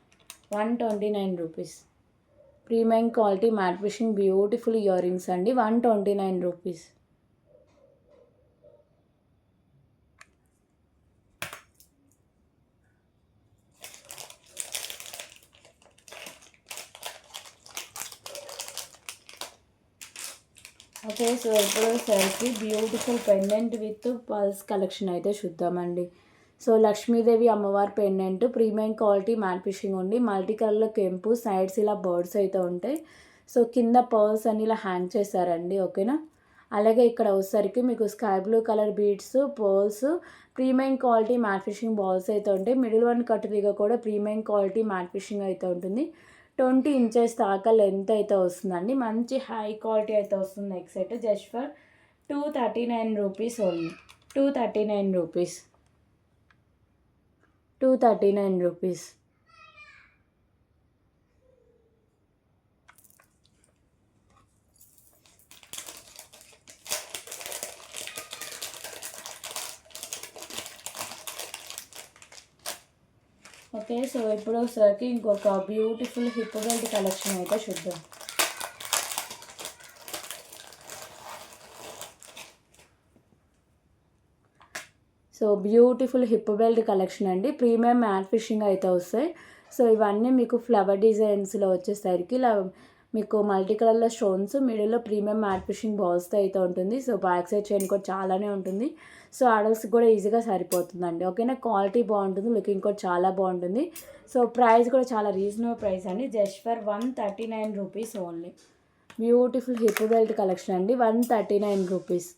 129 rupees. Premium quality mat finishing beautiful ear rings అండి, 129 రూపీస్. ఓకే, సో ఇప్పుడు సరికి beautiful pendant with pulse collection అయితే చూద్దామండి. సో లక్ష్మీదేవి అమ్మవారి pendant premium quality mat finishing ఉంది. మల్టీ కలర్లో కెంపు, సైడ్స్ ఇలా బర్డ్స్ అయితే ఉంటాయి. సో కింద పర్ల్స్ అని ఇలా హ్యాంగ్ చేశారండి. ఓకేనా. అలాగే ఇక్కడ వచ్చేసరికి మీకు sky blue colour beads, pearls, premium quality mat fishing balls అయితే ఉంటాయి. మిడిల్ వన్ కట్టుదిగా కూడా ప్రీమియం క్వాలిటీ మ్యాట్ ఫిషింగ్ అయితే ఉంటుంది. 20 ఇంచెస్ దాకా లెంత్ అయితే వస్తుందండి. మంచి హై క్వాలిటీ అయితే వస్తుంది. నెక్స్ట్ అయితే just for 239 rupees only, 239 rupees, 239 rupees. Okay, so ఇప్పుడు ఒకసారికి ఇంకొక బ్యూటిఫుల్ హిప్ బెల్ట్ కలెక్షన్ అయితే చూద్దాం. So beautiful hip belt collection అండి, ప్రీమియం మ్యాట్ ఫిషింగ్ అయితే వస్తాయి. సో ఇవన్నీ మీకు ఫ్లవర్ డిజైన్స్లో వచ్చేసరికి ఇలా మీకు మల్టీ కలర్లో స్టోన్స్, మిడిల్లో ప్రీమియం మ్యాట్ ఫిషింగ్ బాల్స్తో అయితే ఉంటుంది. సో బ్యాక్ సైడ్ చైన్ కూడా చాలానే ఉంటుంది. సో అడల్ట్స్కి కూడా ఈజీగా సరిపోతుందండి. ఓకేనా. క్వాలిటీ బాగుంటుంది, లుకింగ్ కూడా చాలా బాగుంటుంది. సో ప్రైస్ కూడా చాలా రీజనబుల్ ప్రైస్ అండి, just for 139 rupees only. Beautiful hip belt collection అండి, 139 రూపీస్.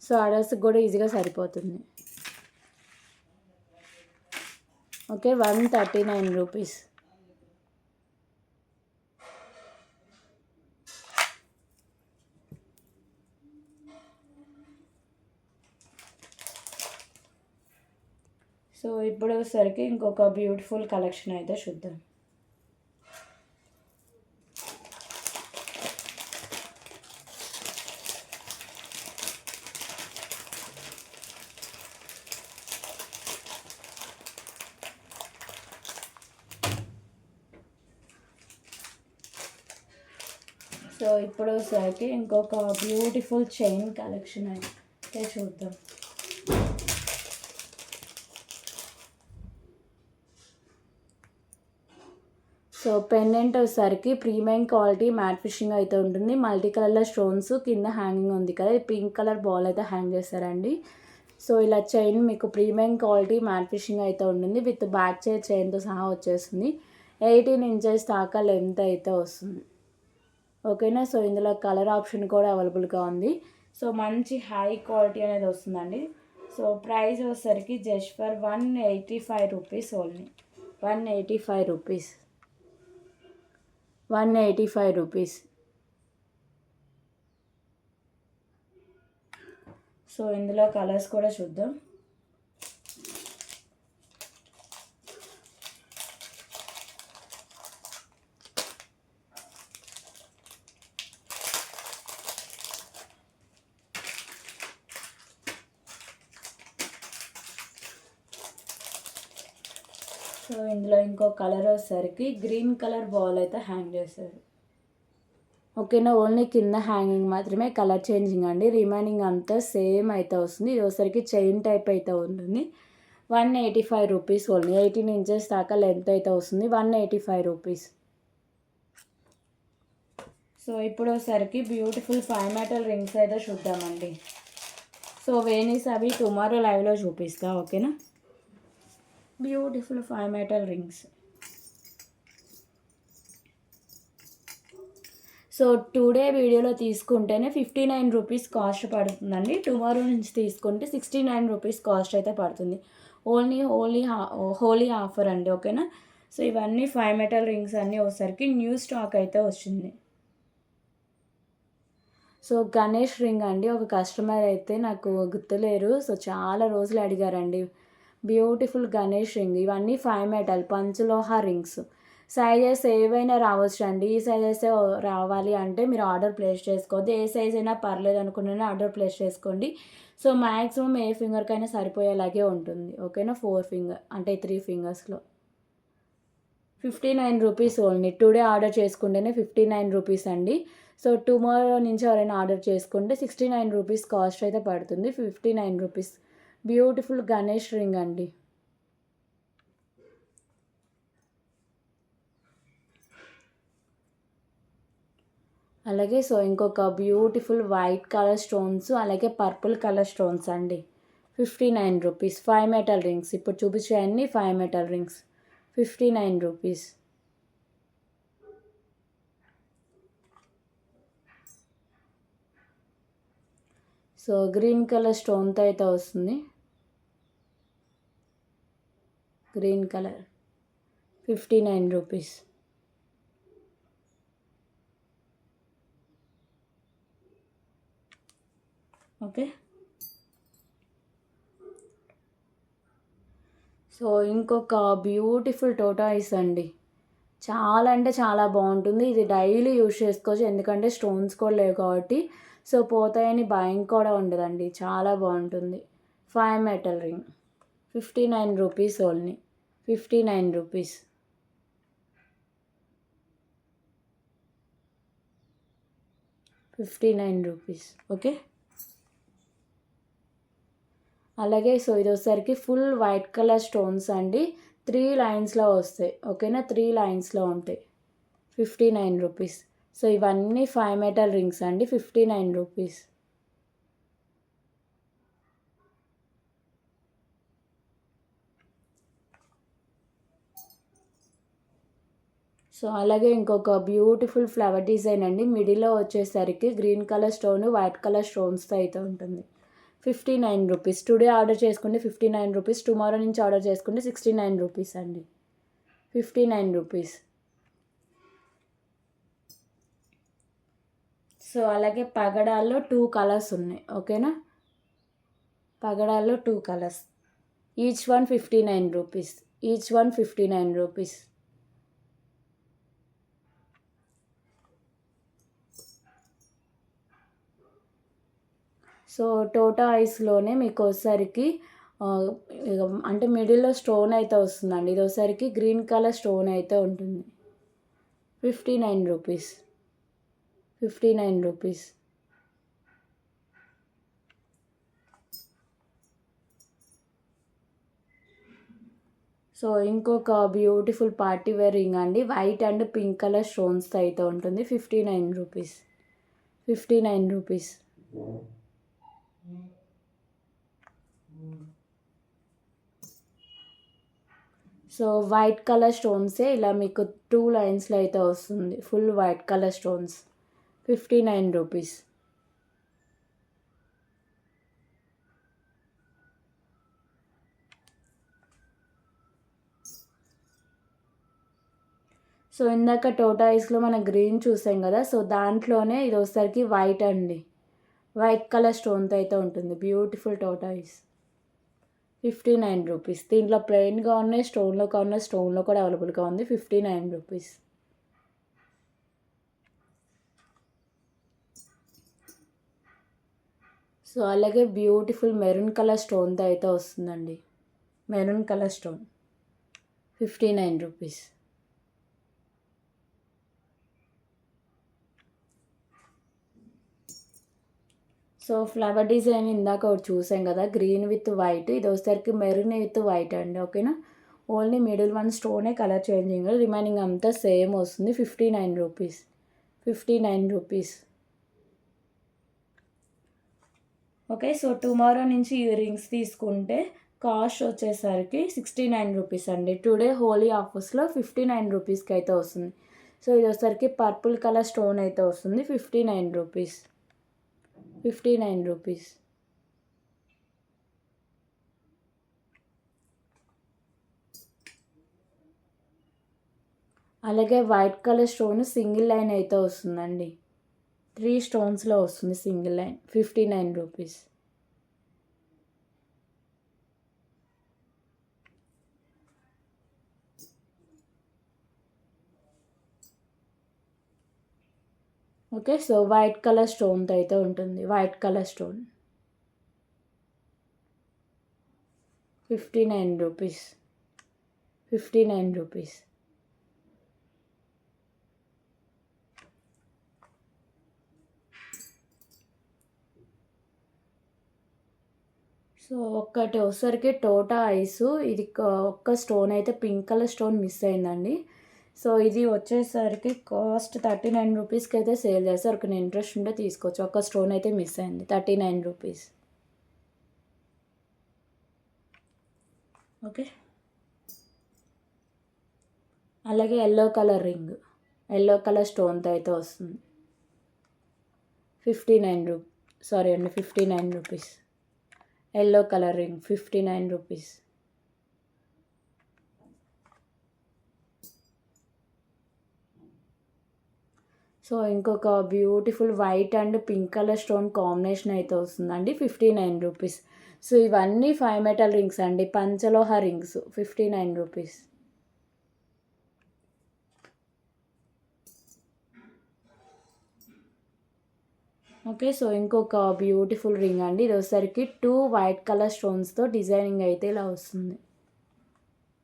సో అడల్ట్స్కి కూడా ఈజీగా సరిపోతుంది. Okay, 139 rupees. సో ఇప్పుడు వచ్చేసరికి ఇంకొక బ్యూటిఫుల్ కలెక్షన్ అయితే చూద్దాం. సో ఇప్పుడు వచ్చేసరికి ఇంకొక బ్యూటిఫుల్ చైన్ కలెక్షన్ అయితే చూద్దాం. సో పెండెంట్ వచ్చేసరికి ప్రీమియం క్వాలిటీ మ్యాట్ ఫిషింగ్ అయితే ఉంటుంది. మల్టీ కలర్లో స్టోన్స్, కింద హ్యాంగింగ్ ఉంది కదా, పింక్ కలర్ బాల్ అయితే హ్యాంగ్ చేస్తారండి. సో ఇలా చైన్ మీకు ప్రీమియం క్వాలిటీ మ్యాట్ ఫిషింగ్ అయితే ఉంటుంది. విత్ బ్యాక్ చైన్తో సహా వచ్చేస్తుంది. 18 ఇంచెస్ దాకా లెంత్ అయితే వస్తుంది. ఓకేనా. సో ఇందులో కలర్ ఆప్షన్ కూడా అవైలబుల్గా ఉంది. సో మంచి హై క్వాలిటీ అనేది వస్తుందండి. సో ప్రైస్ వచ్చేసరికి just for 185 rupees only, 185 rupees, 185 rupees. So ఇందులో కలర్స్ కూడా చూద్దాం. సో ఇందులో ఇంకో కలర్ వచ్చేసరికి గ్రీన్ కలర్ బాల్ అయితే హ్యాంగ్ చేస్తారు. ఓకేనా. ఓన్లీ కింద హ్యాంగింగ్ మాత్రమే కలర్ చేంజింగ్ అండి, రిమైనింగ్ అంతా సేమ్ అయితే వస్తుంది. ఇది వచ్చేసరికి చైన్ టైప్ అయితే ఉంటుంది. 185 రూపీస్ ఓన్లీ, 18 ఇంచెస్ దాకా లెంత్ అయితే వస్తుంది. 185 రూపీస్. సో ఇప్పుడు వచ్చేసరికి బ్యూటిఫుల్ 5 మెటల్ రింగ్స్ అయితే చూద్దామండి. సో వేణీస్ అవి టుమారో లైవ్లో చూపిస్తా. ఓకేనా. Beautiful 5 metal rings. So today వీడియోలో తీసుకుంటేనే 59 రూపీస్ కాస్ట్ పడుతుందండి. టుమారో నుంచి తీసుకుంటే 69 రూపీస్ కాస్ట్ అయితే పడుతుంది. హోలీ ఆఫర్ అండి. ఓకేనా. సో ఇవన్నీ 5 మెటల్ రింగ్స్ అన్నీ వచ్చేసరికి న్యూ స్టాక్ అయితే వచ్చింది. సో గణేష్ రింగ్ అండి, ఒక కస్టమర్ అయితే నాకు గుర్తులేరు, సో చాలా రోజులు అడిగారండి. బ్యూటిఫుల్ గణేష్ రింగ్, ఇవన్నీ 5 మెటల్ పంచలోహ రింగ్స్. సైజెస్ ఏవైనా రావచ్చు అండి. ఈ సైజెసే రావాలి అంటే మీరు ఆర్డర్ ప్లేస్ చేసుకోవద్దు. ఏ సైజ్ అయినా పర్లేదు అనుకున్న ఆర్డర్ ప్లేస్ చేసుకోండి. సో మ్యాక్సిమం ఏ ఫింగర్కైనా సరిపోయేలాగే ఉంటుంది. ఓకేనా, 4 ఫింగర్ అంటే 3 ఫింగర్స్లో 59 రూపీస్ ఓన్లీ. టుడే ఆర్డర్ చేసుకుంటేనే 59 రూపీస్ అండి. సో టుమారో నుంచి ఎవరైనా ఆర్డర్ చేసుకుంటే 69 రూపీస్ కాస్ట్ అయితే పడుతుంది. 59 రూపీస్ బ్యూటిఫుల్ గణేష్ రింగ్ అండి. అలాగే సో ఇంకొక బ్యూటిఫుల్ వైట్ కలర్ స్టోన్స్, అలాగే పర్పుల్ కలర్ స్టోన్స్ అండి. 59 రూపీస్ 5 మెటల్ రింగ్స్. ఇప్పుడు చూపించేయన్నీ 5 metal rings. 59 rupees. So green colour స్టోన్తో అయితే వస్తుంది. Green colour 59 rupees. Okay, so ఇంకొక బ్యూటిఫుల్ టోటాయిస్ అండి. చాలా అంటే చాలా బాగుంటుంది. ఇది డైలీ యూజ్ చేసుకోవచ్చు, ఎందుకంటే స్టోన్స్ కూడా లేవు కాబట్టి. సో పోతాయని భయం కూడా ఉండదండి, చాలా బాగుంటుంది. 5 metal ring 59 rupees only. 59 rupees. Okay, అలాగే సో ఇది వచ్చేసరికి ఫుల్ వైట్ కలర్ స్టోన్స్ అండి. 3 లైన్స్లో వస్తాయి. ఓకేనా, 3 లైన్స్లో ఉంటాయి. 59 రూపీస్. సో ఇవన్నీ 5 మెటల్ రింగ్స్ అండి. 59 రూపీస్. సో అలాగే ఇంకొక బ్యూటిఫుల్ ఫ్లవర్ డిజైన్ అండి. మిడిల్లో వచ్చేసరికి green colour stone, white colour స్టోన్స్తో అయితే ఉంటుంది. 59 రూపీస్. టుడే ఆర్డర్ చేసుకుంటే 59 రూపీస్. టుమారో నుంచి ఆర్డర్ చేసుకుంటే 69 రూపీస్ అండి. 59 రూపీస్. సో అలాగే పగడాల్లో 2 కలర్స్ ఉన్నాయి. ఓకేనా, పగడాల్లో 2 colours. Each one 59 rupees. Each one 59 rupees. So టోటా ఐస్లోనే మీకు వచ్చేసరికి అంటే మిడిల్లో స్టోన్ అయితే వస్తుందండి. ఇది వచ్చేసరికి గ్రీన్ కలర్ స్టోన్ అయితే ఉంటుంది. 59 రూపీస్. 59 రూపీస్. సో ఇంకొక బ్యూటిఫుల్ పార్టీ వేర్ రింగ్ అండి. వైట్ అండ్ పింక్ కలర్ స్టోన్స్తో అయితే ఉంటుంది. 59 rupees. 59 rupees. So white colour స్టోన్సే ఇలా మీకు 2 లైన్స్లో అయితే వస్తుంది. Full white colour stones. 59 rupees. So ఇందాక టోటాయిస్లో మనం గ్రీన్ చూసాం కదా, సో దాంట్లోనే ఇది వచ్చేసరికి వైట్ అండి. వైట్ కలర్ స్టోన్తో అయితే ఉంటుంది. Beautiful tortoise. 59 రూపీస్. దీంట్లో ప్లెయిన్గా ఉన్నాయి, స్టోన్లో కూడా అవైలబుల్గా ఉంది. 59 రూపీస్. సో అలాగే బ్యూటిఫుల్ మెరూన్ కలర్ స్టోన్తో అయితే వస్తుందండి. Maroon colour stone. 59 rupees. So flower design ఇందాక ఒకటి చూసాం కదా, గ్రీన్ విత్ వైట్. ఇది వచ్చేసరికి మెరూన్ విత్ వైట్ అండి. ఓకేనా, ఓన్లీ మిడిల్ వన్ స్టోనే కలర్ చేంజింగ్, రిమైనింగ్ అంతా సేమ్ వస్తుంది. 59 rupees. 59 rupees. Okay, so tomorrow నుంచి ఈ రింగ్స్ తీసుకుంటే కాస్ట్ వచ్చేసరికి 69 రూపీస్ అండి. టుడే హోలీ ఆఫర్స్లో 59 రూపీస్కి అయితే వస్తుంది. సో ఇది వచ్చేసరికి పర్పుల్ కలర్ స్టోన్ అయితే వస్తుంది. 59 రూపీస్. 59 రూపీస్. అలాగే white colour stone single line అయితే వస్తుందండి. 3 స్టోన్స్లో వస్తుంది single line, 59 rupees. Okay, so white colour స్టోన్తో అయితే ఉంటుంది, white colour stone 59 rupees, 59 rupees. So ఒక్కటి వచ్చేసరికి టోటా ఐస్, ఇది ఒక్క స్టోన్ అయితే పింక్ కలర్ స్టోన్ మిస్ అయిందండి. సో ఇది వచ్చేసరికి కాస్ట్ 39 రూపీస్కి అయితే సేల్ చేస్తారు. ఒక ఇంట్రెస్ట్ ఉంటే తీసుకోవచ్చు. ఒక్క స్టోన్ అయితే మిస్ అయింది, 39 రూపీస్. ఓకే, అలాగే yellow colour ring, yellow colour స్టోన్తో అయితే వస్తుంది, 59 rupees. Yellow colour ring 59 rupees. So ఇంకొక beautiful white and pink colour stone combination అయితే వస్తుందండి, 59 రూపీస్. సో ఇవన్నీ 5 మెటల్ రింగ్స్ అండి, పంచలోహ రింగ్స్, 59 రూపీస్. ఓకే, సో ఇంకొక బ్యూటిఫుల్ రింగ్ అండి, ఇది వచ్చేసరికి 2 వైట్ కలర్ స్టోన్స్తో డిజైనింగ్ అయితే ఇలా వస్తుంది,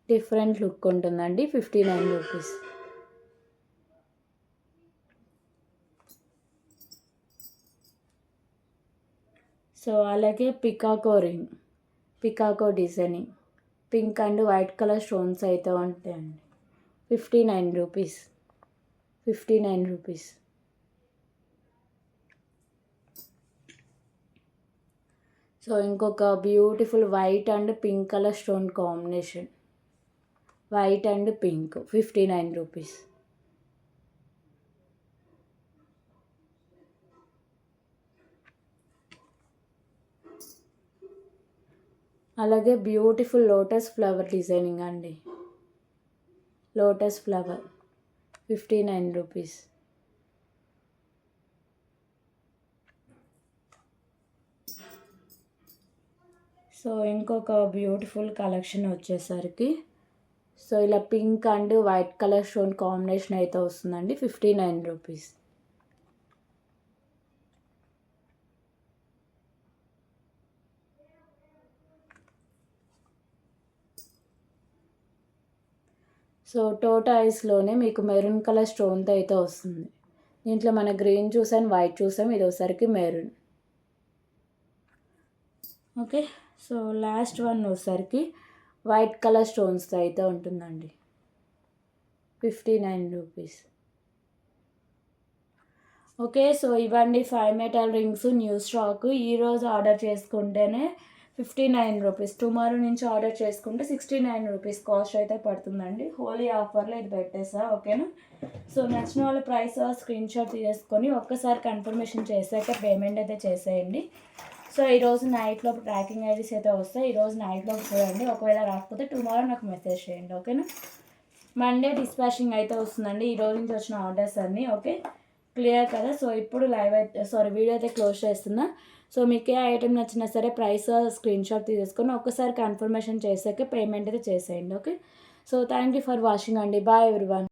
డిఫరెంట్ లుక్ ఉంటుందండి, 59 రూపీస్. సో అలాగే peacock ring, peacock designing, pink and white colour stones అయితే ఉంటాయండి, 59 రూపీస్, 59 రూపీస్. సో ఇంకొక beautiful white and pink colour stone combination, white and pink, 59 rupees. అలాగే బ్యూటిఫుల్ లోటస్ ఫ్లవర్ డిజైనింగ్ అండి, lotus flower, 59 rupees. So ఇంకొక beautiful collection వచ్చేసరికి, so ఇలా pink and white colour stone combination అయితే వస్తుందండి, 59 rupees. So టోటా ఐస్లోనే మీకు మెరూన్ కలర్ స్టోన్తో అయితే వస్తుంది. దీంట్లో మన గ్రీన్ చూసాం, వైట్ చూసాం, ఇది ఒకసారికి maroon. Okay, so last one వచ్చేసరికి వైట్ కలర్ స్టోన్స్తో అయితే ఉంటుందండి, 59 రూపీస్. ఓకే, సో ఇవన్నీ 5 మెటల్ రింగ్స్ న్యూ స్టాక్. ఈరోజు ఆర్డర్ చేసుకుంటేనే 59 రూపీస్, టుమారో నుంచి ఆర్డర్ చేసుకుంటే 69 రూపీస్ కాస్ట్ అయితే పడుతుందండి. హోలీ ఆఫర్లో ఇది పెట్టేసా, ఓకేనా. సో నచ్చిన వాళ్ళ ప్రైస్ స్క్రీన్ షాట్ తీసుకొని ఒక్కసారి కన్ఫర్మేషన్ చేశాక పేమెంట్ అయితే చేసేయండి. సో ఈరోజు నైట్లో ట్రాకింగ్ ఐడీస్ అయితే వస్తాయి, ఈరోజు నైట్లో చూడండి. ఒకవేళ రాకపోతే టుమారో నాకు మెసేజ్ చేయండి, ఓకేనా. మండే డిస్పాచింగ్ అయితే వస్తుందండి, ఈరోజు నుంచి వచ్చిన ఆర్డర్స్ అన్నీ. ఓకే, క్లియర్ కదా. సో ఇప్పుడు వీడియో అయితే క్లోజ్ చేస్తున్నా. సో మీకు ఏ ఐటెం నచ్చినా సరే ప్రైస్ స్క్రీన్ షాట్ తీసుకొని ఒక్కసారి కన్ఫర్మేషన్ చేసాక పేమెంట్ అయితే చేసేయండి, okay. So thank you for watching అండి, బాయ్ ఎవ్రీవన్.